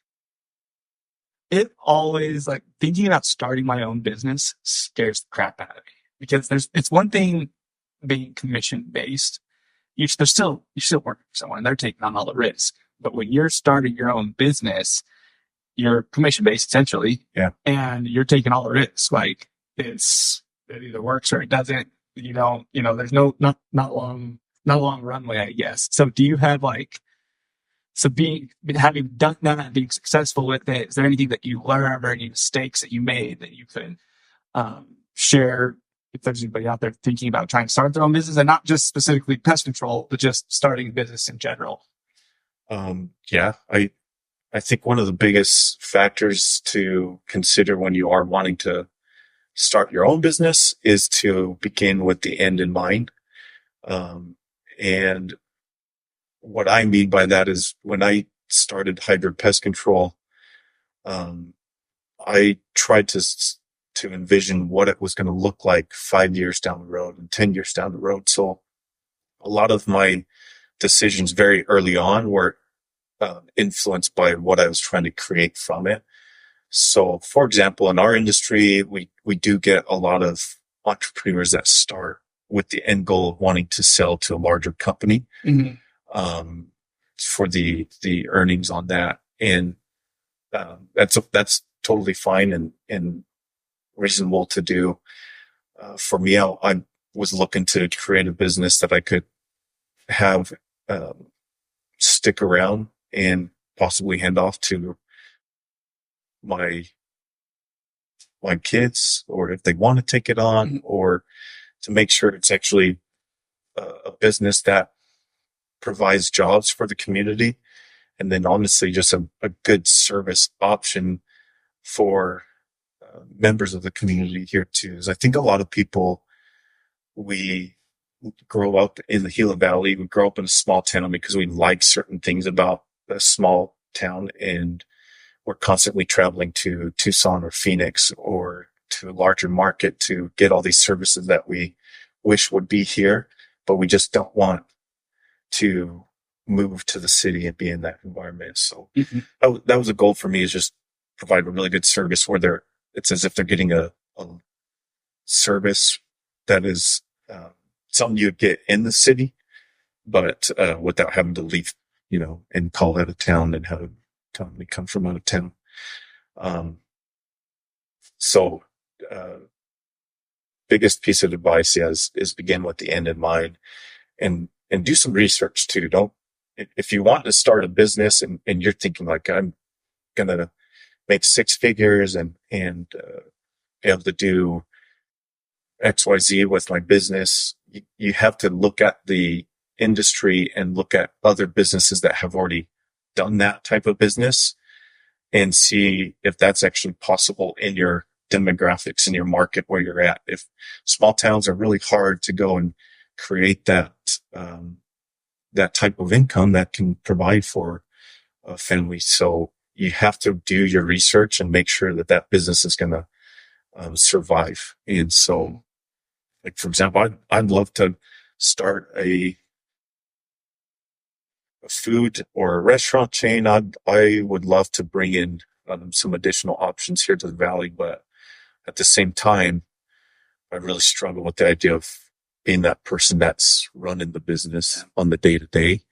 It always, like, thinking about starting my own business scares the crap out of me, because it's one thing being commission based. You're still working for someone. They're taking on all the risk. But when you're starting your own business, you're commission based essentially. Yeah. And you're taking all the risks. Like it either works or it doesn't. There's not long runway, I guess. So do you have having done that and being successful with it, is there anything that you learned or any mistakes that you made that you could share if there's anybody out there thinking about trying to start their own business, and not just specifically pest control, but just starting a business in general? I think one of the biggest factors to consider when you are wanting to start your own business is to begin with the end in mind. And what I mean by that is, when I started Hydra Pest Control, I tried to envision what it was going to look like 5 years down the road and 10 years down the road. So a lot of my decisions very early on were influenced by what I was trying to create from it. So, for example, in our industry, we do get a lot of entrepreneurs that start with the end goal of wanting to sell to a larger company, for the earnings on that. And that's totally fine and reasonable to do. For me, I was looking to create a business that I could have stick around and possibly hand off to my kids, or if they want to take it on, or to make sure it's actually a business that provides jobs for the community. And then honestly, just a good service option for members of the community here too. Is I think a lot of people, we grow up in the Gila Valley, we grow up in a small town because we like certain things about a small town, and we're constantly traveling to Tucson or Phoenix or to a larger market to get all these services that we wish would be here, but we just don't want to move to the city and be in that environment. So that was a goal for me, is just provide a really good service where it's as if they're getting a service that is something you'd get in the city, but without having to leave, and call out of town and have a company come from out of town. So biggest piece of advice is begin with the end in mind, and do some research too. If you want to start a business and you're thinking like, I'm gonna make 6 figures and be able to do XYZ with my business, you have to look at the industry and look at other businesses that have already done that type of business and see if that's actually possible in your demographics, in your market where you're at. If small towns are really hard to go and create that type of income that can provide for a family. So you have to do your research and make sure that business is going to survive. And so, like, for example, I'd love to start a food or a restaurant chain. I would love to bring in some additional options here to the valley, but at the same time, I really struggle with the idea of being that person that's running the business on the day to day.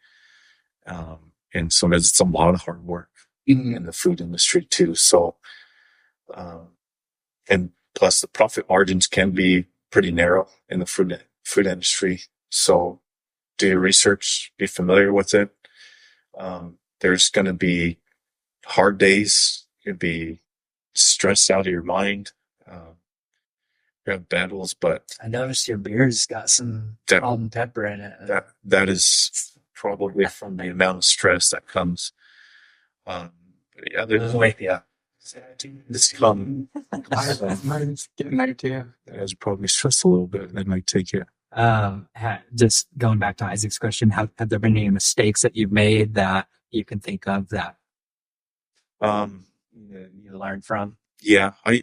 And so it's a lot of hard work in the food industry too. So, and plus the profit margins can be pretty narrow in the food industry. So do your research, be familiar with it. There's going to be hard days. You'll be stressed out of your mind. You have battles, but I noticed your beer's got some salt and pepper in it. that is probably from the amount of stress that comes. Yeah, there's Wake you up. this come. Mine's getting there too. As probably stressed a little bit, that might take you. Just going back to Isaac's question, have there been any mistakes that you've made that you can think of that you learned from? Yeah, I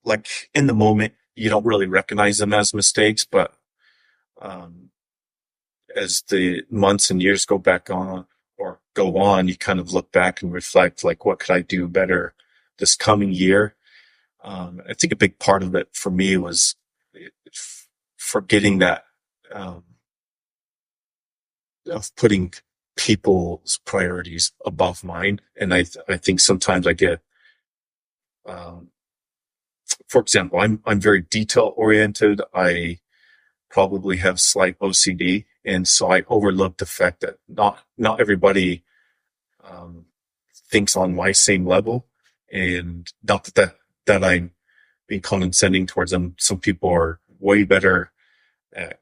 like in the moment you don't really recognize them as mistakes, but as the months and years go on, you kind of look back and reflect, like, what could I do better this coming year? I think a big part of it for me was forgetting that of putting people's priorities above mine. And I think sometimes I get, for example, I'm very detail oriented. I probably have slight OCD. And so I overlook the fact that not everybody, thinks on my same level, and not that I'm being condescending towards them. Some people are way better at,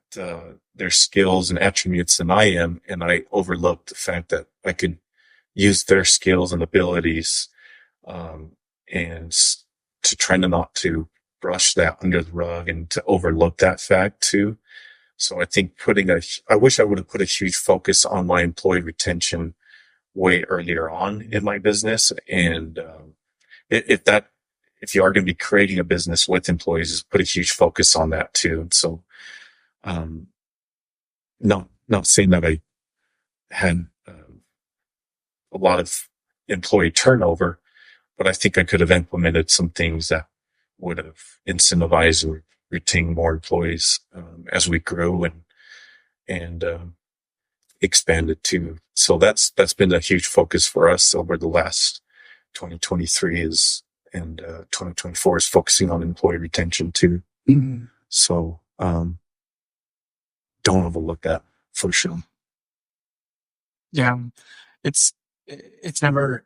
their skills and attributes than I am. And I overlook the fact that I could use their skills and abilities, and to try not to brush that under the rug and to overlook that fact too. So I think I wish I would have put a huge focus on my employee retention way earlier on in my business. And, if you are going to be creating a business with employees, is put a huge focus on that too. And so, not saying that I had a lot of employee turnover, but I think I could have implemented some things that would have incentivized or retained more employees as we grew and expanded too. So that's been a huge focus for us over the last 2023 and 2024 is focusing on employee retention too. Mm-hmm. So don't overlook that for sure. Yeah, it's never,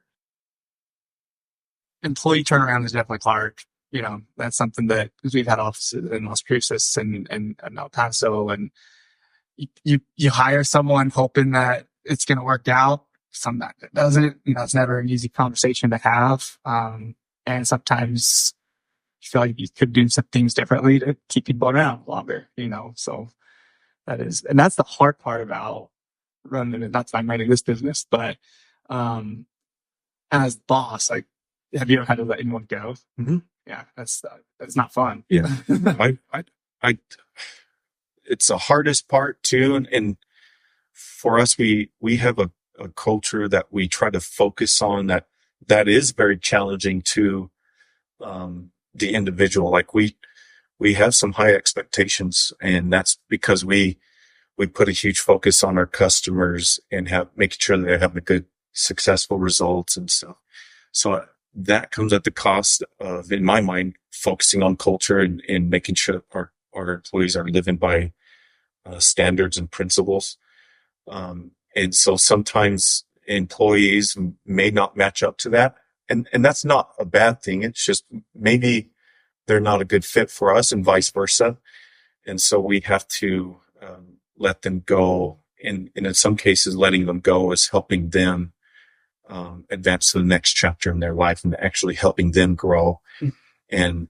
employee turnaround is definitely hard. You know, that's something that, because we've had offices in Las Cruces and El Paso, and you hire someone hoping that it's going to work out. Sometimes it doesn't. You know, it's never an easy conversation to have. And sometimes you feel like you could do some things differently to keep people around longer, you know, so that's the hard part about running it. Not that I'm running this business, but, as boss, like, have you ever had to let anyone go? Mm-hmm. Yeah. That's not fun. Yeah. It's the hardest part too. And for us, we have a culture that we try to focus on that is very challenging to, the individual. Like we have some high expectations, and that's because we put a huge focus on our customers and making sure that they're having good, successful results and stuff. So that comes at the cost of, in my mind, focusing on culture and making sure our employees are living by standards and principles. And so sometimes employees may not match up to that. And that's not a bad thing. It's just maybe they're not a good fit for us and vice versa. And so we have to let them go. And in some cases, letting them go is helping them advance to the next chapter in their life and actually helping them grow. Mm-hmm. And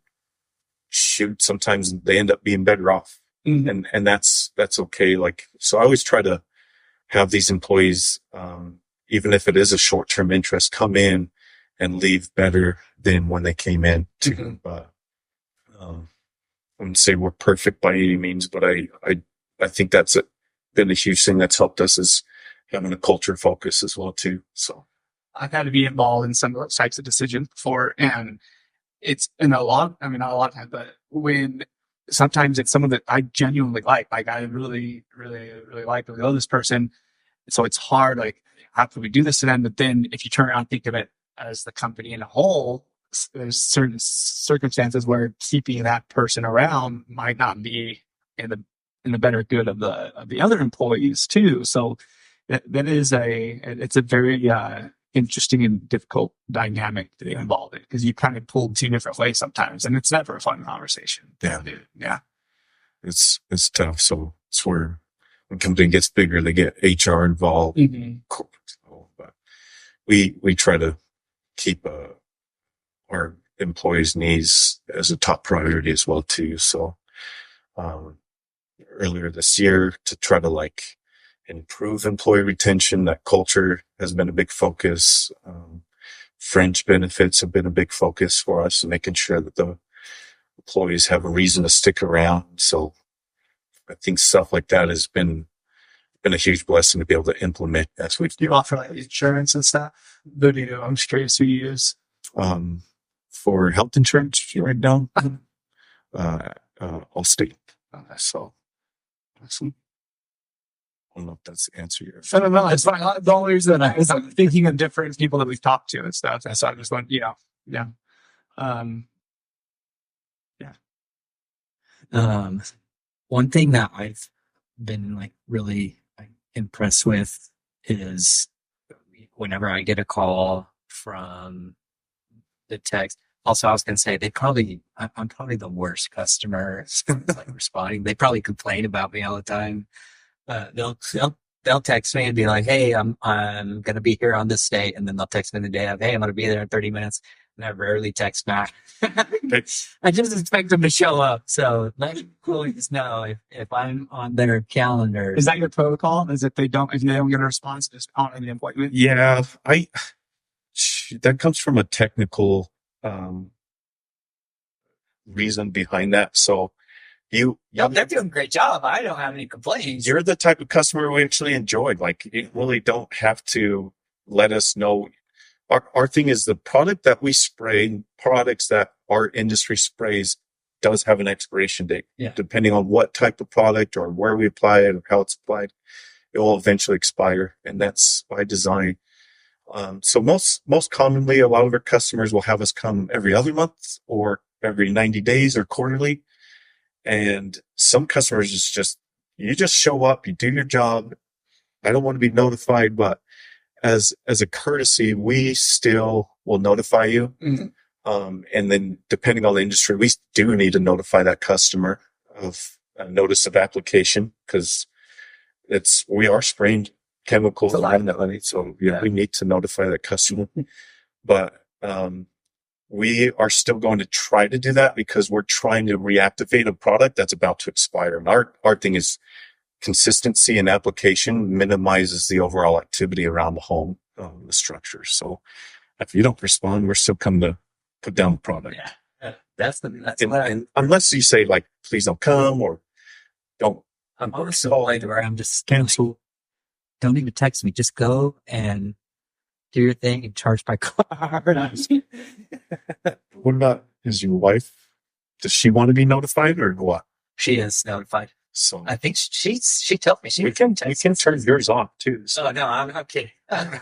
shoot, sometimes they end up being better off. Mm-hmm. And that's okay. Like, so I always try to have these employees, even if it is a short-term interest, come in and leave better than when they came in too. Mm-hmm. But, I wouldn't say we're perfect by any means, but I think that's been a huge thing that's helped us, is having a culture focus as well too. So I've had to be involved in some of those types of decisions before, and it's in a lot, I mean, not a lot of times, but when sometimes it's someone that I genuinely like I really, really, really like, really love this person. So it's hard, like, how can we do this to them? But then if you turn around and think of it as the company in a whole, there's certain circumstances where keeping that person around might not be in the better good of the other employees too. So that is it's a very interesting and difficult dynamic to be involved in, because you kind of pulled two different ways sometimes, and it's never a fun conversation. Yeah. It's tough. So it's where when company gets bigger, they get HR involved, corporate involved. But we try to keep our employees' needs as a top priority as well too. So earlier this year, to try to like improve employee retention, that culture has been a big focus. Fringe benefits have been a big focus for us, making sure that the employees have a reason to stick around. So I think stuff like that has been a huge blessing to be able to implement. That's what Do you offer like insurance and stuff? I'm just curious who you use. For health insurance right now, Allstate. So Awesome. I don't know if that's the answer your. I don't know. It's fine. The only reason I was thinking of different people that we've talked to and stuff. And so I just went, yeah. One thing that I've been like really impressed with is whenever I get a call from the text. Also, I was going to say I'm probably the worst customer like responding. They probably complain about me all the time. They'll text me and be like, "Hey, I'm going to be here on this date," and then they'll text me the day of, "Hey, I'm going to be there in 30 minutes." And I rarely text back. I just expect them to show up. So let employees know if I'm on their calendar. Is that your protocol? Is if they don't get a response, just on the appointment? Yeah, that comes from a technical reason behind that. So they're doing a great job. I don't have any complaints. You're the type of customer we actually enjoyed. Like, you really don't have to let us know. Our thing is the product that we spray, products that our industry sprays, does have an expiration date. Yeah. Depending on what type of product or where we apply it or how it's applied, it will eventually expire. And that's by design. So most commonly, a lot of our customers will have us come every other month or every 90 days or quarterly. And some customers you just show up, you do your job. I don't want to be notified, but as a courtesy, we still will notify you. Mm-hmm. And then depending on the industry, we do need to notify that customer of a notice of application, because we are spraying chemicals. So we need to notify that customer. But we are still going to try to do that because we're trying to reactivate a product that's about to expire. And our thing is consistency in application minimizes the overall activity around the home, the structure. So if you don't respond, we're still coming to put down the product. Yeah. That's and unless you say like, please don't come or don't. I'm also like where I'm just cancel. Don't even text me. Just go and do your thing and charge my car. What about, is your wife, does she want to be notified or what? She is notified. So I think she told me we can turn yours off too. So. Oh no, I'm kidding. I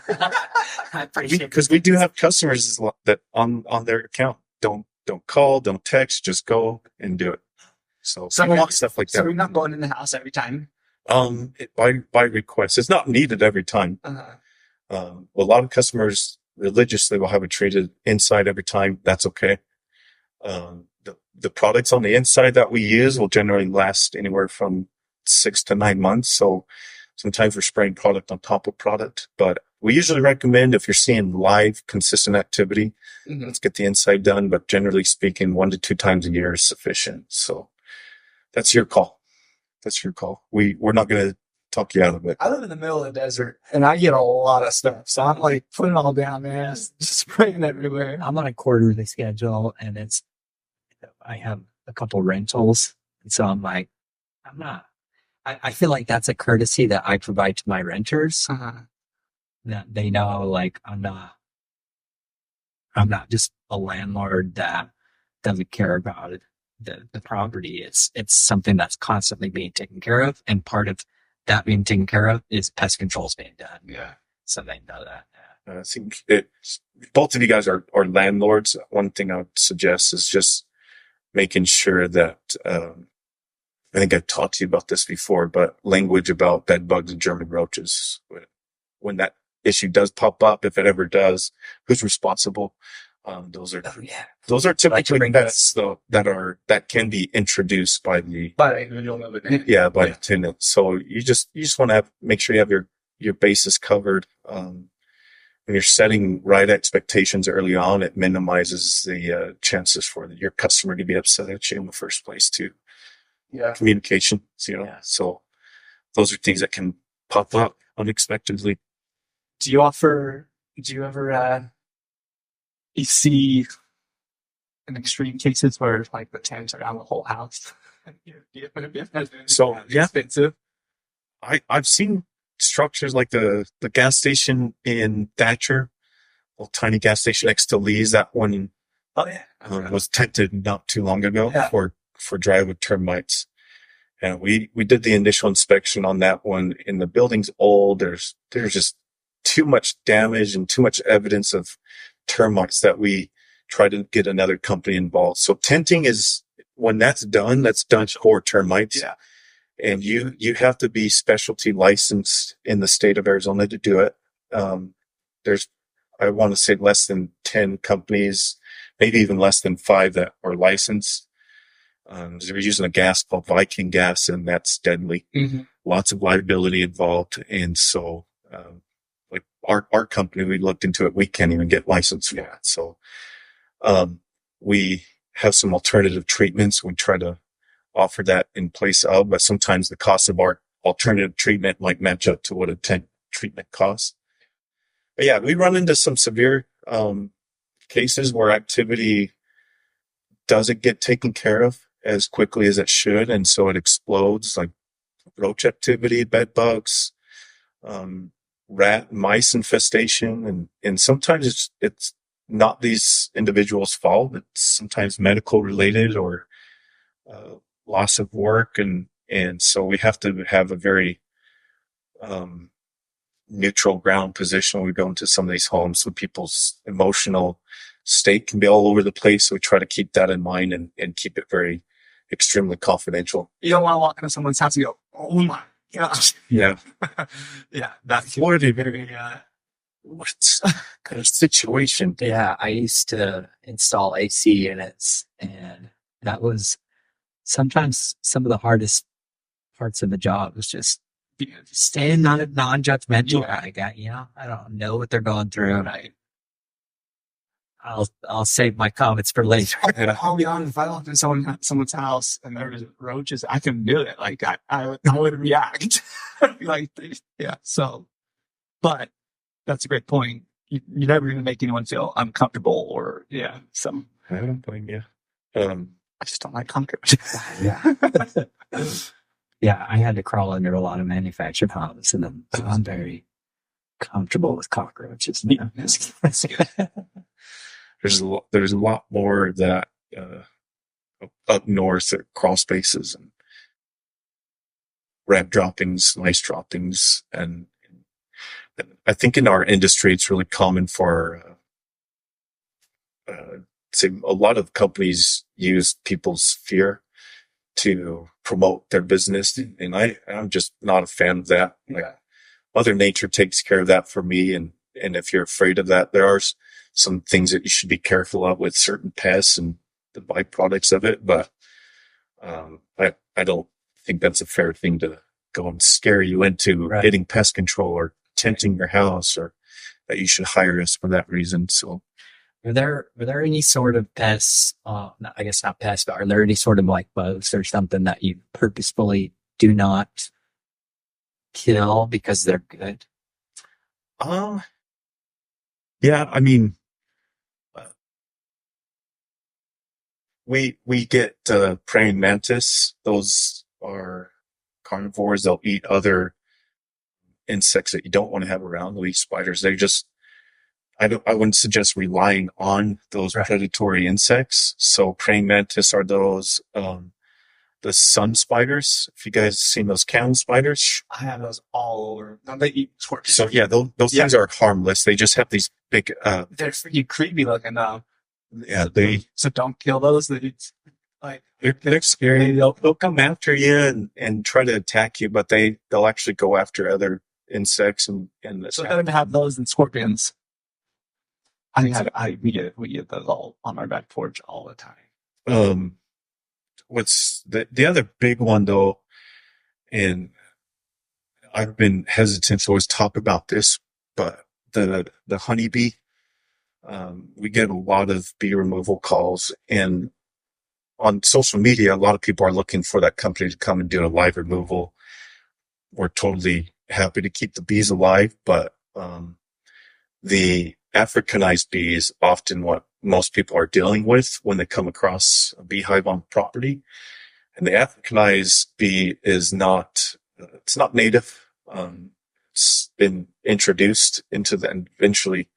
appreciate it. Because we do have customers that on their account don't call, don't text, just go and do it. So stuff like that. So we're not going in the house every time. By request, it's not needed every time. A lot of customers religiously will have it treated inside every time. That's okay. The products on the inside that we use will generally last anywhere from 6 to 9 months. So sometimes we're spraying product on top of product, but we usually recommend if you're seeing live, consistent activity, let's get the inside done. But generally speaking, 1 to 2 times a year is sufficient. So that's your call. We're not going to talk you out of it. I live in the middle of the desert and I get a lot of stuff. So I'm like putting it all down, man. Just spraying everywhere. I'm on a quarterly schedule and I have a couple rentals. And so I'm like, I feel like that's a courtesy that I provide to my renters. That they know, like, I'm not just a landlord that doesn't care about it, the property. It's something that's constantly being taken care of, and part of that being taken care of is pest controls being done. Yeah. So they know that. I think both of you guys are landlords. One thing I would suggest is just making sure that, I think I've talked to you about this before, but language about bed bugs and German roaches. When that issue does pop up, if it ever does, who's responsible? Those are typically pests though that can be introduced by the tenant. So you just want to make sure you have your bases covered. When you're setting right expectations early on, it minimizes the chances for your customer to be upset at you in the first place too. Yeah. Communication, so those are things that can pop up unexpectedly. Do you ever you see in extreme cases where like the tenants are on the whole house? So yeah, expensive. I've seen structures like the gas station in Thatcher, little tiny gas station next to Lee's. That one was tented not too long ago for drywood termites. And we did the initial inspection on that one, and the building's old. There's just too much damage and too much evidence of termites that we try to get another company involved. So tenting is, when that's done for termites. Yeah. And you have to be specialty licensed in the state of Arizona to do it. There's, I want to say, less than 10 companies, maybe even less than 5 that are licensed. They're using a gas called Viking gas, and that's deadly. Mm-hmm. Lots of liability involved. And so, like our company, we looked into it. We can't even get licensed for that. So, we have some alternative treatments. We try to offer that in place of, but sometimes the cost of our alternative treatment might match up to what a tent treatment costs. But yeah, we run into some severe, cases where activity doesn't get taken care of as quickly as it should. And so it explodes, like roach activity, bed bugs, rat, mice infestation. And sometimes it's not these individuals' fault. It's sometimes medical related or, loss of work. And so we have to have a very, neutral ground position when we go into some of these homes. So people's emotional state can be all over the place. So we try to keep that in mind and keep it very extremely confidential. You don't want to walk into someone's house and go, "Oh my gosh." Yeah. Yeah. That's very, What's kind of situation. Yeah, I used to install AC units, and that was sometimes some of the hardest parts of the job was just staying non-judgmental. Yeah. I don't know what they're going through, and I'll save my comments for later. I'll be honest, if I walked into someone's house and there was roaches, I couldn't do it. Like I would react. Like, yeah. So, but that's a great point. You're never going to make anyone feel uncomfortable or I don't blame you. I just don't like cockroaches. Yeah, I had to crawl under a lot of manufactured homes, and I'm very comfortable with cockroaches. Yeah, that's good. There's a lot more that up north at crawl spaces and rat droppings, mice droppings, and I think in our industry it's really common for say a lot of companies use people's fear to promote their business, and I'm just not a fan of that. Like, Mother Nature takes care of that for me, and if you're afraid of that, there are some things that you should be careful of with certain pests and the byproducts of it. But I don't think that's a fair thing to go and scare you into getting pest control or tenting your house, or that you should hire us for that reason. So, were there any sort of pests? I guess not pests, but are there any sort of like bugs or something that you purposefully do not kill because they're good? Yeah, I mean, we get praying mantis. Those are carnivores. They'll eat other insects that you don't want to have around. They'll eat spiders. They just I wouldn't suggest relying on those predatory insects. So praying mantis are those, the sun spiders. If you guys seen those camel spiders. I have those all over. No, they eat squirts. So yeah, those things are harmless. They just have these big, They're freaking creepy looking. yeah, So don't kill those. they're scary. They'll come after you and try to attack you, but they'll actually go after other insects and So better to have those than scorpions. We get those all on our back porch all the time. What's the other big one though, and I've been hesitant to always talk about this, but the honeybee, we get a lot of bee removal calls, and on social media, a lot of people are looking for that company to come and do a live removal. We're totally happy to keep the bees alive, but the Africanized bee is often what most people are dealing with when they come across a beehive on property. And the Africanized bee is it's not native. It's been introduced into and eventually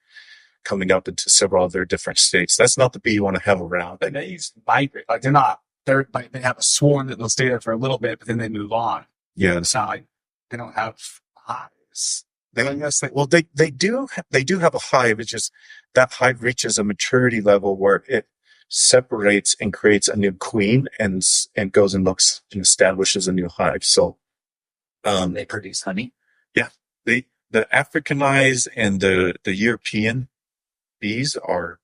coming up into several other different states. That's not the bee you want to have around. They use migrate. They have a swarm that they'll stay there for a little bit, but then they move on. Yeah. It's not like they don't have hives. They do have a hive. It's just that hive reaches a maturity level where it separates and creates a new queen and goes and looks and establishes a new hive. So, they produce honey. Yeah. The Africanized and the European bees are,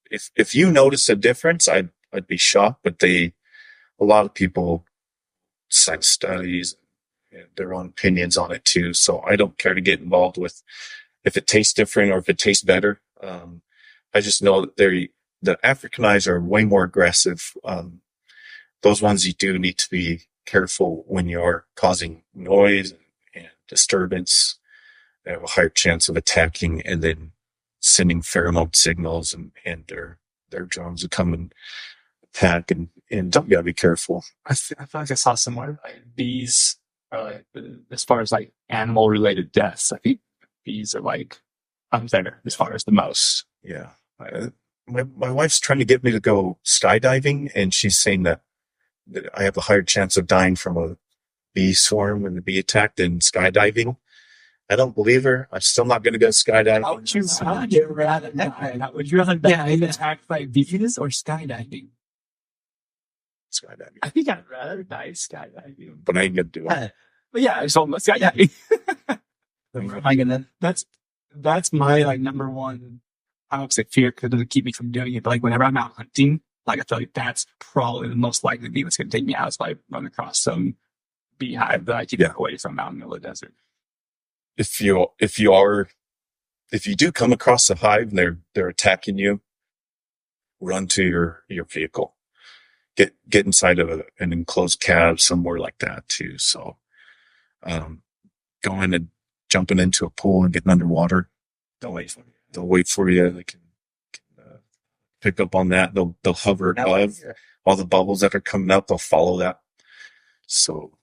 if you notice a difference, I'd be shocked, but a lot of people cite studies and their own opinions on it too. So I don't care to get involved with if it tastes different or if it tastes better. I just know that the Africanized are way more aggressive. Those ones you do need to be careful when you're causing noise and disturbance. They have a higher chance of attacking and then sending pheromone signals, and their drones will come and attack, and you gotta be careful. I feel like I saw somewhere bees are as far as animal related deaths. I think bees are up there as far as the most. Yeah. My wife's trying to get me to go skydiving, and she's saying that I have a higher chance of dying from a bee swarm when the bee attack than skydiving. I don't believe her. I'm still not going to go skydiving. How would you rather die? Would you rather die attacked by bees or skydiving? Skydiving. I think I'd rather die skydiving. But I ain't going to do it. But yeah, so skydiving. Am I gonna? That's my number one. I don't say fear because it doesn't keep me from doing it. But whenever I'm out hunting, I feel like that's probably the most likely thing that's going to take me out is if I run across some beehive that I keep away from out in the middle of the desert. If you do come across a hive and they're attacking you, run to your vehicle. Get inside of an enclosed cab somewhere like that too. So, going and jumping into a pool and getting underwater, they'll wait for you. They can pick up on that. They'll hover above all the bubbles that are coming up. They'll follow that. So,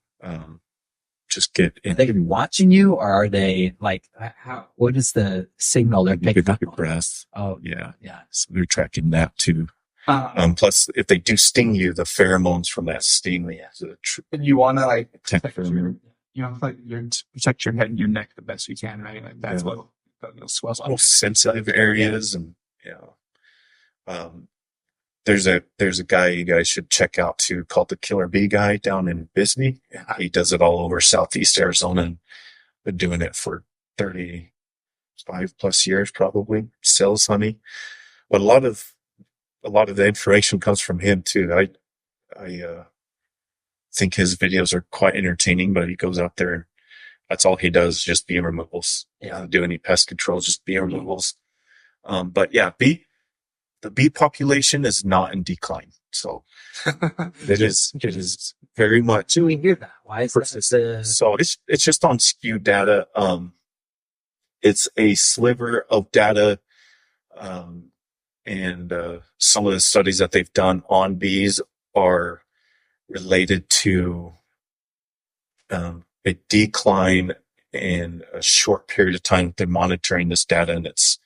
just get in. Are they watching you, or are they what is the signal they're picking up? Your breath. Oh, yeah. Yeah. So they're tracking that too. Plus, if they do sting you, the pheromones from that sting. And you want to protect protect your head and your neck the best you can, right? That's what swells up. Most sensitive areas, and there's a guy you guys should check out too, called the Killer Bee Guy down in Bisbee. He does it all over Southeast Arizona and been doing it for 35 plus years probably. Sells honey, but a lot of the information comes from him too. I think his videos are quite entertaining, but he goes out there and that's all he does, just bee removals. Doesn't do any pest control, just bee removals. But yeah, the bee population is not in decline. So it is very much. Do we hear that? Why is that? So it's just on skewed data. It's a sliver of data. And some of the studies that they've done on bees are related to a decline in a short period of time. They're monitoring this data, and it's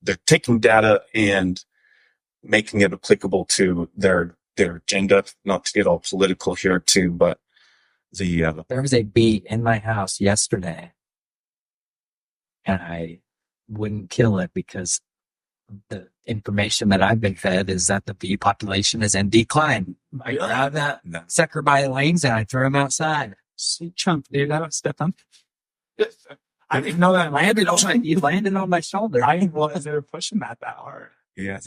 They're taking data and making it applicable to their agenda. Not to get all political here too, but the There was a bee in my house yesterday, and I wouldn't kill it because the information that I've been fed is that the bee population is in decline. I grab that sucker by the wings and I throw him outside. Sweet chunk, dude. I don't step on. I didn't know that you landed on my shoulder. I didn't realize they were pushing that hard. yeah,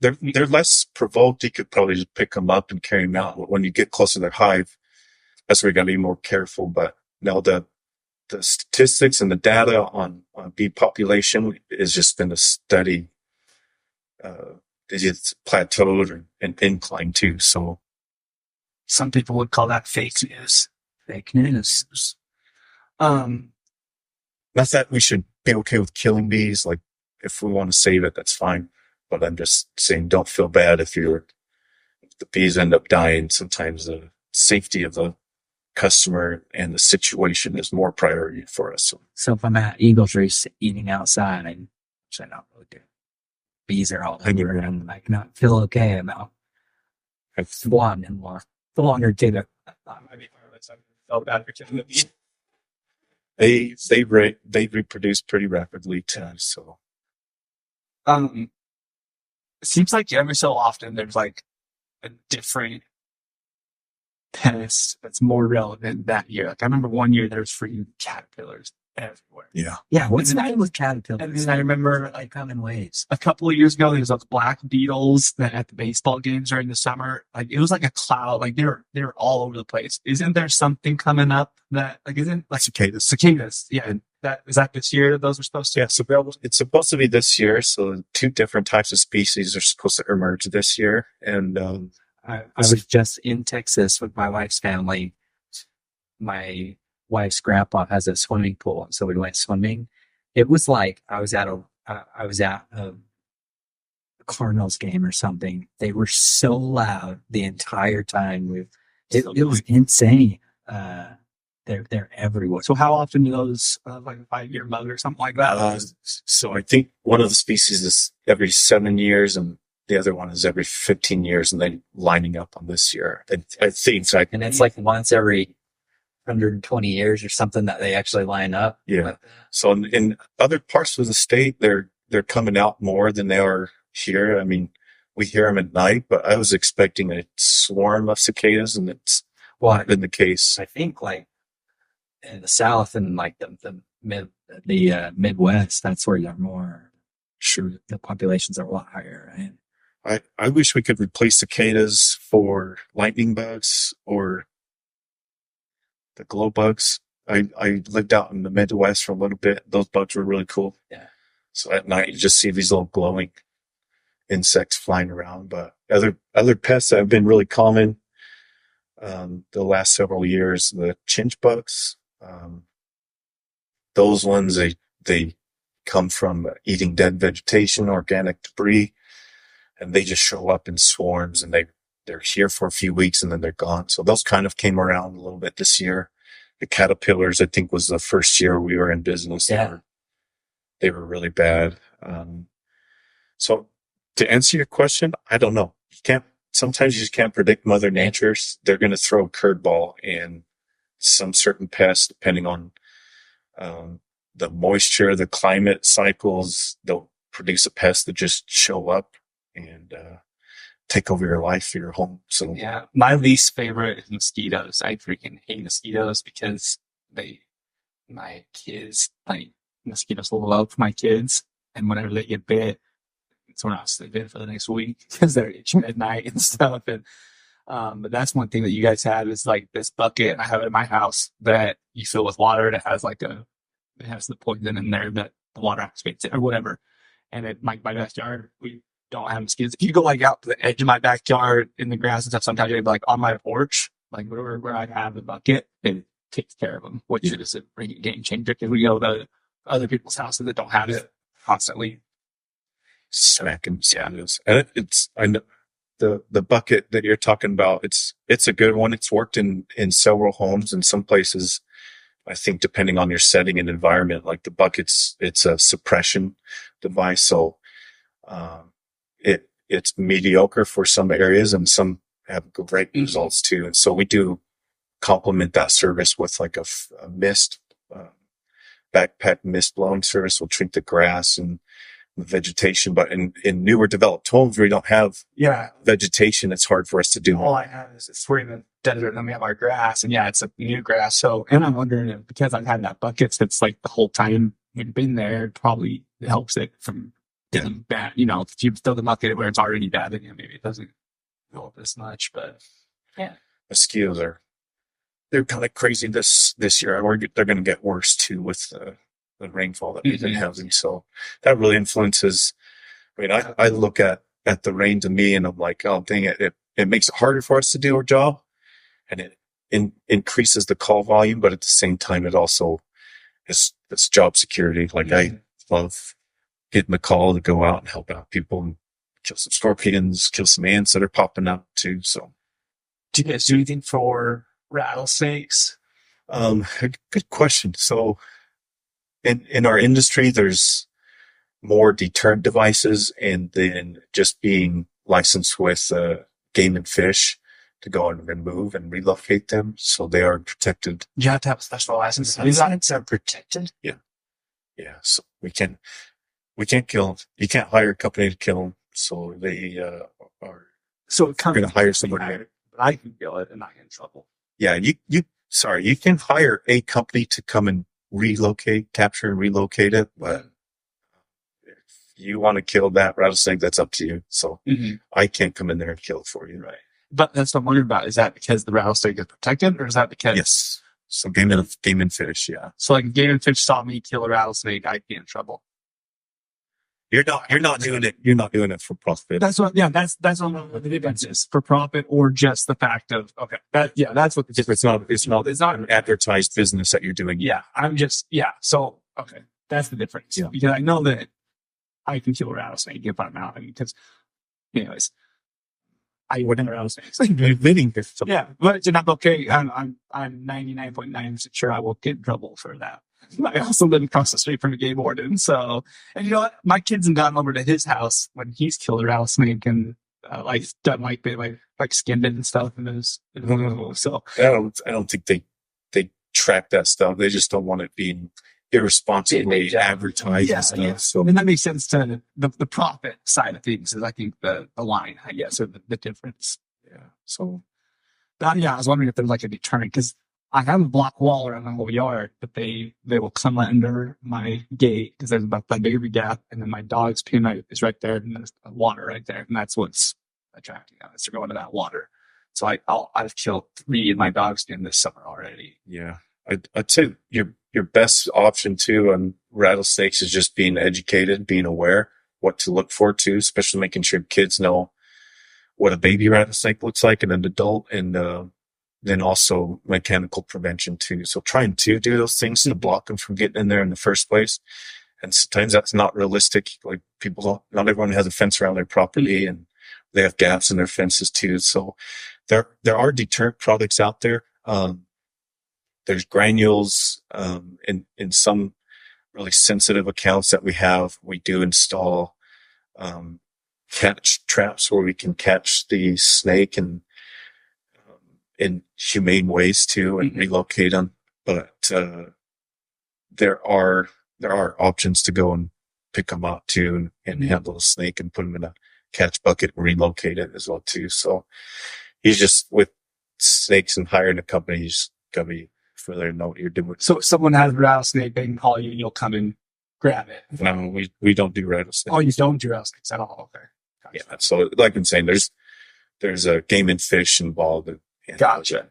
they're less provoked. You could probably just pick them up and carry them out. But when you get close to their hive, that's where you got to be more careful. But now the statistics and the data on bee population has just been a steady. It's plateaued and incline too. So Some people would call that fake news. Fake news. not that we should be okay with killing bees. Like if we want to save it, that's fine. But I'm just saying, don't feel bad if the bees end up dying. Sometimes the safety of the customer and the situation is more priority for us. So if I'm at Eagle Tree eating outside, which I don't really do, bees are all over and I cannot feel okay about one and more. The longer to the That might be harmless. I felt bad for killing the bee. They reproduce pretty rapidly too. So It seems like every so often there's like a different pest that's more relevant that year. Like I remember one year there was freaking caterpillars everywhere. yeah, what's the matter with caterpillars? And then I remember They come in waves. a couple of years ago, there was those black beetles that at the baseball games during the summer, like it was like a cloud, like they were all over the place. Isn't there something coming up that like isn't like cicadas? Yeah, is that this year that those are supposed to? Yeah, so it's supposed to be this year. So 2 different types of species are supposed to emerge this year. And I was just in Texas with my wife's family. My wife's grandpa has a swimming pool, so we went swimming. It was like I was at a Cardinals game or something. They were so loud the entire time. It was insane. They're everywhere. So how often do those like a 5-year bug or something like that? so I think one of the species is every 7 years, and the other one is every 15 years, and then lining up on this year. I think so. And it's like once every 120 years or something that they actually line up. Yeah. So in other parts of the state, they're coming out more than they are here. I mean, we hear them at night, but I was expecting a swarm of cicadas, and it's not been the case. I think like in the South and like the Midwest, that's where they're more. Sure, the populations are a lot higher, right? I wish we could replace cicadas for lightning bugs or the glow bugs. I lived out in the Midwest for a little bit. Those bugs were really cool. Yeah. So at night you just see these little glowing insects flying around. But other pests that have been really common the last several years, the chinch bugs. Those ones they come from eating dead vegetation, organic debris, and they just show up in swarms, and they're here for a few weeks and then they're gone. So those kind of came around a little bit this year. The caterpillars, I think, was the first year we were in business. Yeah. They were really bad. So to answer your question, I don't know. Sometimes you just can't predict Mother Nature. They're going to throw a curveball, and some certain pests, depending on the moisture, the climate cycles, they'll produce a pest that just show up and take over your life, your home. So Yeah, my least favorite is mosquitoes. I freaking hate mosquitoes because my kids, like mosquitoes love my kids, and whenever they get bit, it's when I sleep in for the next week because they're itching at night and stuff. And but that's one thing that you guys have is like this bucket. I have it in my house that you fill with water that has it has the poison in there that the water activates it or whatever. And at my backyard, we don't have mosquitoes. If you go like out to the edge of my backyard in the grass and stuff, sometimes you'll be like on my porch, like where I have the bucket, it takes care of them, which is a pretty game changer because we go to other people's houses that don't have it constantly. smacking mosquitoes. And I know the bucket that you're talking about, it's a good one. It's worked in several homes. In some places I think depending on your setting and environment, like the buckets, it's a suppression device. So, it's mediocre for some areas and some have great results too. And so we do complement that service with like a mist, backpack mist blowing service. Will treat the grass and the vegetation, but in newer developed homes where we don't have vegetation, it's hard for us to do. All I have is it's we're in the desert and then we have our grass, and it's a new grass. So, and I'm wondering if because I've had that bucket since like the whole time we've been there, it probably helps it from getting bad. You know, if you throw the bucket where it's already bad, then maybe it doesn't go up as much. But mosquitoes they're kind of crazy this year. They're going to get worse too with the rainfall that we've been having. So that really influences. I mean, I look at the rain to me and I'm like, oh, dang it. It makes it harder for us to do our job, and it increases the call volume. But at the same time, it also is job security. Like I love getting the call to go out and help out people and kill some scorpions, kill some ants that are popping up too. So do you guys do anything for rattlesnakes? Good question. So in our industry, there's more deterrent devices, and then just being licensed with Game and Fish to go and remove and relocate them, so they are protected. You have to have a special license. These items are protected. Yeah. So we can't kill them. You can't hire a company to kill them. So they are going to hire somebody. But I can kill it and not get in trouble. Yeah, you can hire a company to come and capture and relocate it, but if you want to kill that rattlesnake, that's up to you. So I can't come in there and kill it for you. Right. But that's what I'm wondering about. Is that because the rattlesnake is protected, or is that because... Yes. So Game and Fish, yeah. So like Game and Fish saw me kill a rattlesnake, I'd be in trouble. You're not doing it. You're not doing it for profit. That's what the difference is, for profit or just the fact of, that's what the difference It's not an advertised business that you're doing. Yeah. So, okay. That's the difference. Yeah. Because I know that I can kill a rattlesnake if I'm out. I mean, because, anyways, I wouldn't rattlesnakes. Yeah. But it's not okay. I'm 99.9% sure I will get in trouble for that. I also live across the street from the game warden. So, and you know what? My kids have gotten over to his house when he's killed a rattlesnake and done skinned it and stuff. And so I don't think they track that stuff. They just don't want it being irresponsibly advertised and stuff. So, and that makes sense to the profit side of things. Is I think the line, I guess, or the difference. Yeah. So, I was wondering if there's like a deterrent, because I have a block wall around the whole yard, but they will come under my gate because there's about that big of a gap, and then my dog's peanut is right there, and there's water right there, and that's what's attracting them. Is they're going to that water. So I've killed 3 of my dogs in this summer already. Yeah, I'd say your best option too on rattlesnakes is just being educated, being aware what to look for too, especially making sure kids know what a baby rattlesnake looks like and an adult, and then also mechanical prevention too. So trying to do those things to block them from getting in there in the first place. And sometimes that's not realistic. Like not everyone has a fence around their property, and they have gaps in their fences too. So there are deterrent products out there. There's granules, in some really sensitive accounts that we do install, catch traps where we can catch the snake and, in humane ways too, and relocate them. But there are options to go and pick them up too, and handle the snake and put them in a catch bucket and relocate it as well too. So he's just with snakes and hiring a company, you just gotta be further know what you're doing. So if someone has a rattlesnake, they can call you and you'll come and grab it. No, we don't do rattlesnakes. Oh, you don't do rattlesnakes at all? Okay. Gotcha. Yeah. So like I'm saying, there's a Game and Fish involved. And gotcha.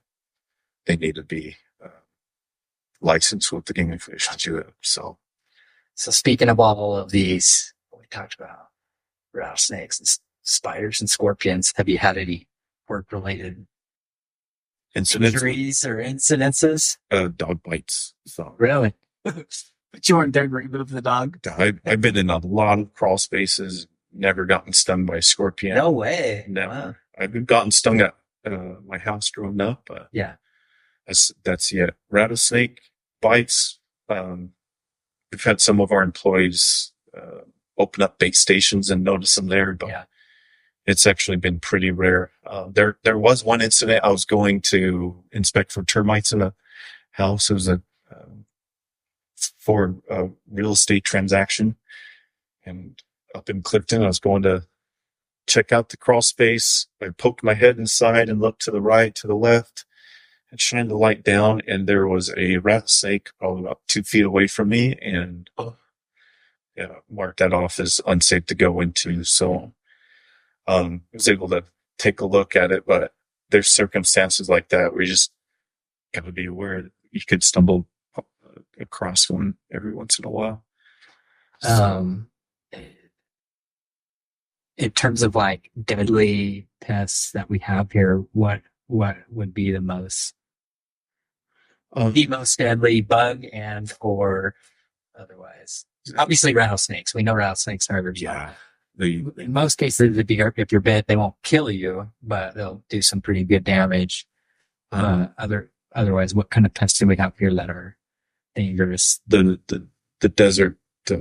They need to be licensed with the Game and Fish to do it. So speaking of all of these, we talked about rattlesnakes and spiders and scorpions. Have you had any work-related injuries or incidences? Dog bites. So really? But you weren't there to remove the dog? I've been in a lot of crawl spaces, never gotten stung by a scorpion. No way. Never. Wow. I've gotten stung at my house growing up. Yeah. That's rattlesnake bites. We've had some of our employees open up bait stations and notice them there, but Yeah. it's actually been pretty rare. There was one incident. I was going to inspect for termites in a house. It was for a real estate transaction, and up in Clifton, I was going to check out the crawl space. I poked my head inside and looked to the right, to the left, and shined the light down, and there was a rattlesnake probably about 2 feet away from me, and marked that off as unsafe to go into. So I was able to take a look at it, but there's circumstances like that where you just got to be aware that you could stumble across one every once in a while. In terms of like deadly pests that we have here, what would be the most deadly bug and or otherwise? Obviously rattlesnakes. We know rattlesnakes are everywhere. Yeah. In most cases, if you're bit, they won't kill you, but they'll do some pretty good damage. Otherwise, what kind of pests do we have here that are dangerous? The desert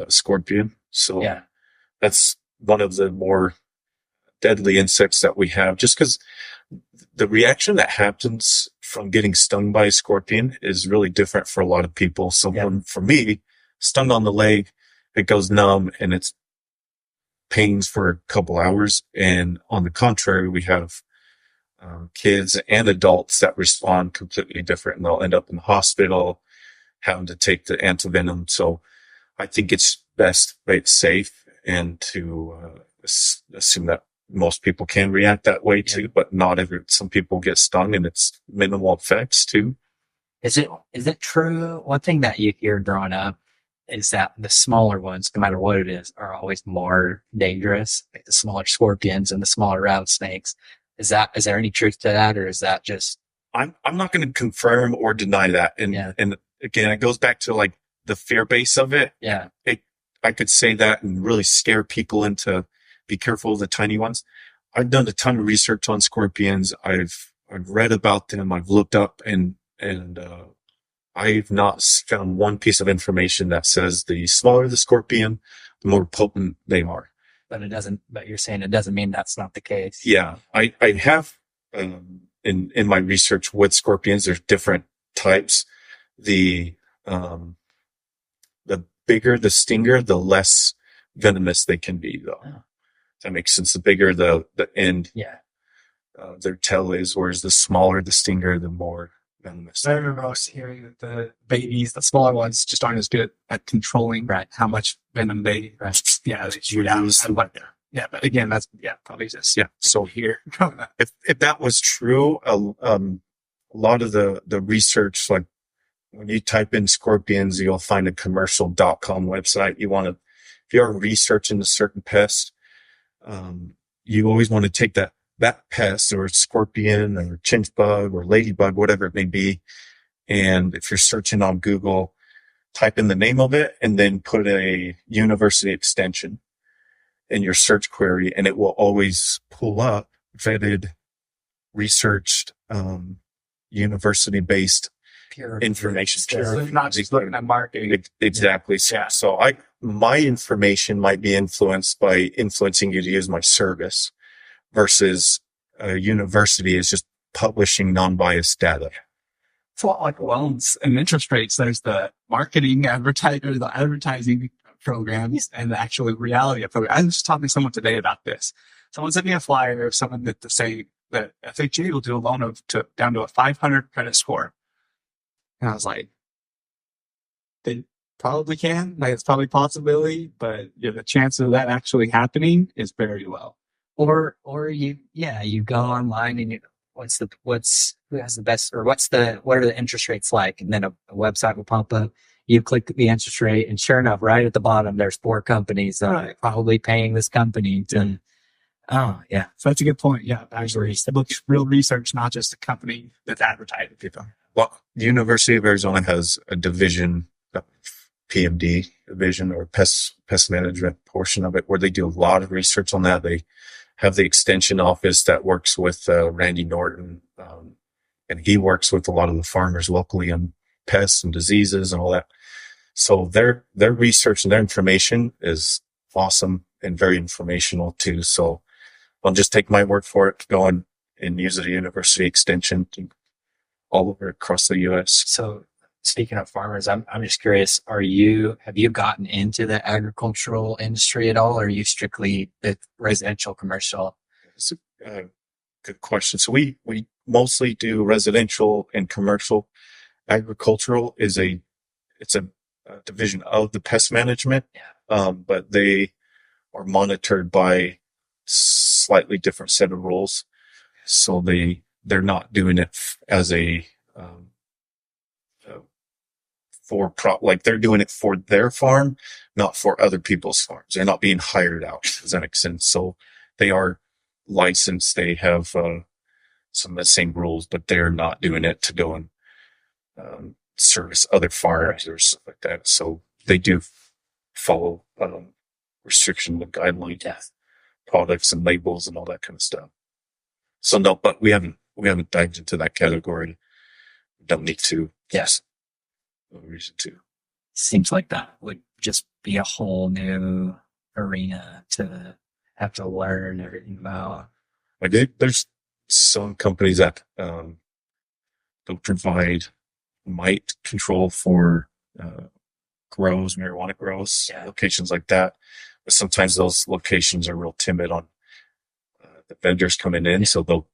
scorpion. So Yeah. that's one of the more deadly insects that we have, just because the reaction that happens from getting stung by a scorpion is really different for a lot of people. So for me, stung on the leg, it goes numb and it's pains for a couple hours. And on the contrary, we have kids and adults that respond completely different, and they'll end up in the hospital having to take the antivenom. So I think it's best to play it safe and to assume that most people can react that way too, but not some people get stung and it's minimal effects too. Is it true? One thing that you hear growing up is that the smaller ones, no matter what it is, are always more dangerous. Like the smaller scorpions and the smaller rattlesnakes. Is there any truth to that, or is that just? I'm not going to confirm or deny that. And again, it goes back to like the fear base of it. Yeah. I could say that and really scare people into be careful of the tiny ones. I've done a ton of research on scorpions. I've read about them. I've looked up and I've not found one piece of information that says the smaller the scorpion, the more potent they are. But you're saying it doesn't mean that's not the case. Yeah. I have, in my research with scorpions, there's different types. The bigger the stinger, the less venomous they can be, though. Oh. That makes sense. The bigger the end, their tail is, whereas the smaller the stinger, the more venomous. I remember I was hearing that the babies, the smaller ones, just aren't as good at controlling how much venom they shoot out. Yeah, but again, that's probably just So here, if that was true, a lot of the research, like when you type in scorpions, you'll find a commercial.com website. If you're researching a certain pest, you always want to take that pest or scorpion or chinch bug or ladybug, whatever it may be. And if you're searching on Google, type in the name of it and then put a university extension in your search query, and it will always pull up vetted, researched, university-based information. So you're not just looking at marketing. Exactly. Yeah. So my information might be influencing you to use my service versus a university is just publishing non-biased data. It's a lot like loans and interest rates. There's the marketing, the advertising programs and the actual reality of programs. I was just talking to someone today about this. Someone sent me a flyer of someone that to say that FHA will do a loan down to a 500 credit score. And I was like, they probably can. Like, it's probably a possibility, but the chance of that actually happening is very low. Or you go online and who has the best, or what are the interest rates like? And then a website will pop up. You click the interest rate, and sure enough, right at the bottom, there's 4 companies that are probably paying this company to. Oh, yeah. So that's a good point. Yeah. Actually, look at real research, not just a company that's advertising people. Well, the University of Arizona has a division, a PMD division, or pest management portion of it, where they do a lot of research on that. They have the extension office that works with Randy Norton, and he works with a lot of the farmers locally. And pests and diseases and all that. So their research and their information is awesome and very informational too. So I'll just take my word for it, go and use it at university extension all over across the U.S. So speaking of farmers, I'm just curious, have you gotten into the agricultural industry at all, or are you strictly the residential commercial? It's a good question. So we mostly do residential and commercial. Agricultural it's a division of the pest management, but they are monitored by slightly different set of rules. So they're not doing it as a like they're doing it for their farm, not for other people's farms. They're not being hired out. Does that make sense? So they are licensed. They have some of the same rules, but they're not doing it to go and service other farms or stuff like that. So they do follow restriction and guidelines, products and labels and all that kind of stuff. So no, but we haven't dived into that category. We don't need to. Yes. No reason to. Seems like that would just be a whole new arena to have to learn everything about. Like there's some companies that they'll provide mite control for marijuana grows, locations like that. But sometimes those locations are real timid on the vendors coming in, so they'll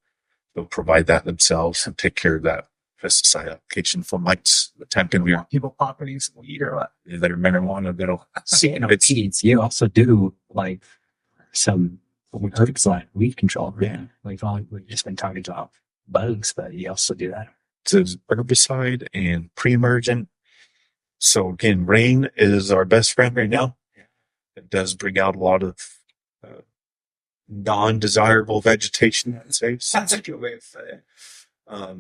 provide that themselves and take care of that pesticide application for mites attempting People popping some weed or what? that are marijuana that'll Seeds, you also do like some herbs like weed control. Yeah. We've just been talking about bugs, but you also do that. It's herbicide and pre-emergent. So again, rain is our best friend right now. It does bring out a lot of non-desirable vegetation, I'd say. That's a good way of saying it.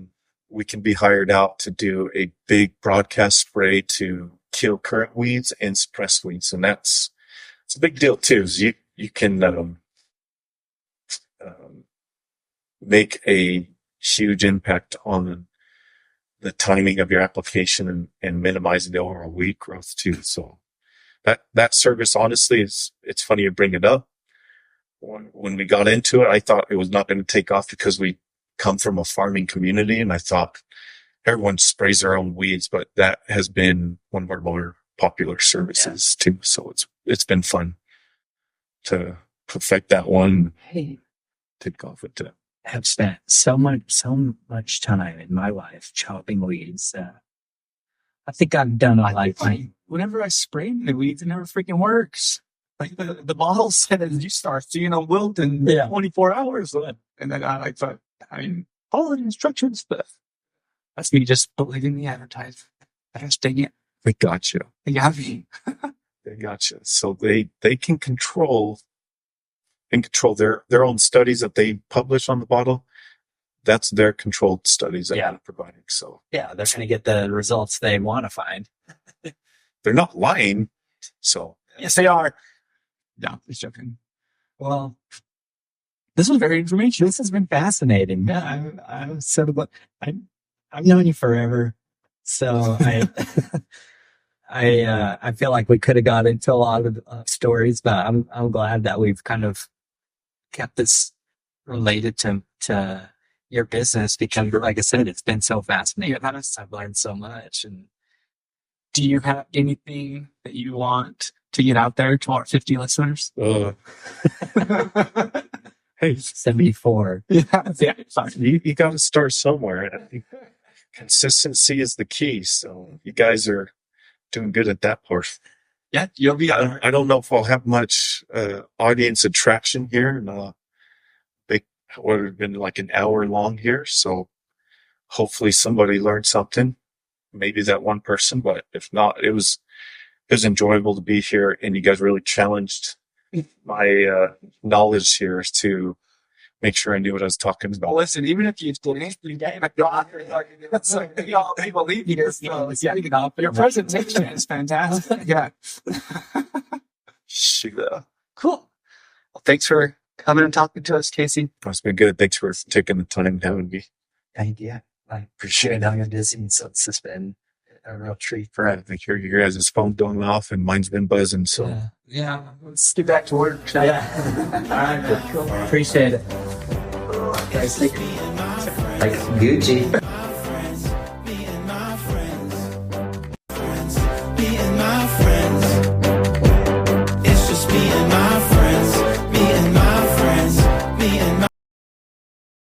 We can be hired out to do a big broadcast spray to kill current weeds and suppress weeds. And it's a big deal too. Is you can make a huge impact on the timing of your application and minimizing the overall weed growth too. So that service, honestly, it's funny you bring it up. When we got into it, I thought it was not going to take off because we come from a farming community, and I thought everyone sprays their own weeds, but that has been one of our more popular services too. So it's been fun to perfect that one. Hey, take off with it. I have spent so much time in my life chopping weeds. I think I've done a lifetime. Whenever I spray the weeds, it never freaking works. Like the bottle says you start seeing them wilt in 24 hours. And then I thought, follow the instructions, but that's me just believing the advertisement. Dang it. They got you. They got me. They got you. So they can control their own studies that they publish on the bottle. That's their controlled studies that they're providing. So they're going to get the results they want to find. They're not lying. So yes, they are. No, just joking. Well, this was very informational. This has been fascinating. Yeah, I'm so glad. I've known you forever, so I feel like we could have got into a lot of stories, but I'm glad that we've kind of kept this related to your business because, like I said, it's been so fascinating. I've learned so much. And do you have anything that you want to get out there to our 50 listeners? Hey, 74. Sorry. You got to start somewhere. I think consistency is the key. So you guys are doing good at that part. Yeah, you'll be. I don't know if I'll have much audience attraction here. Would have been like an hour long here. So hopefully somebody learned something. Maybe that one person, but if not, it was enjoyable to be here, and you guys really challenged my knowledge here to make sure I knew what I was talking about. Well, listen, even if you didn't, people leave here. So, your presentation is fantastic. Yeah. Cool. Well, thanks for coming and talking to us, Casey. It's been good. Thanks for taking the time and having me. Thank you. I appreciate how you're busy. So it's just been a real treat for Right. I hear your guys' phone going off and mine's been buzzing. So Yeah. Let's get back to work. Yeah. All right. Appreciate it. Like Gucci.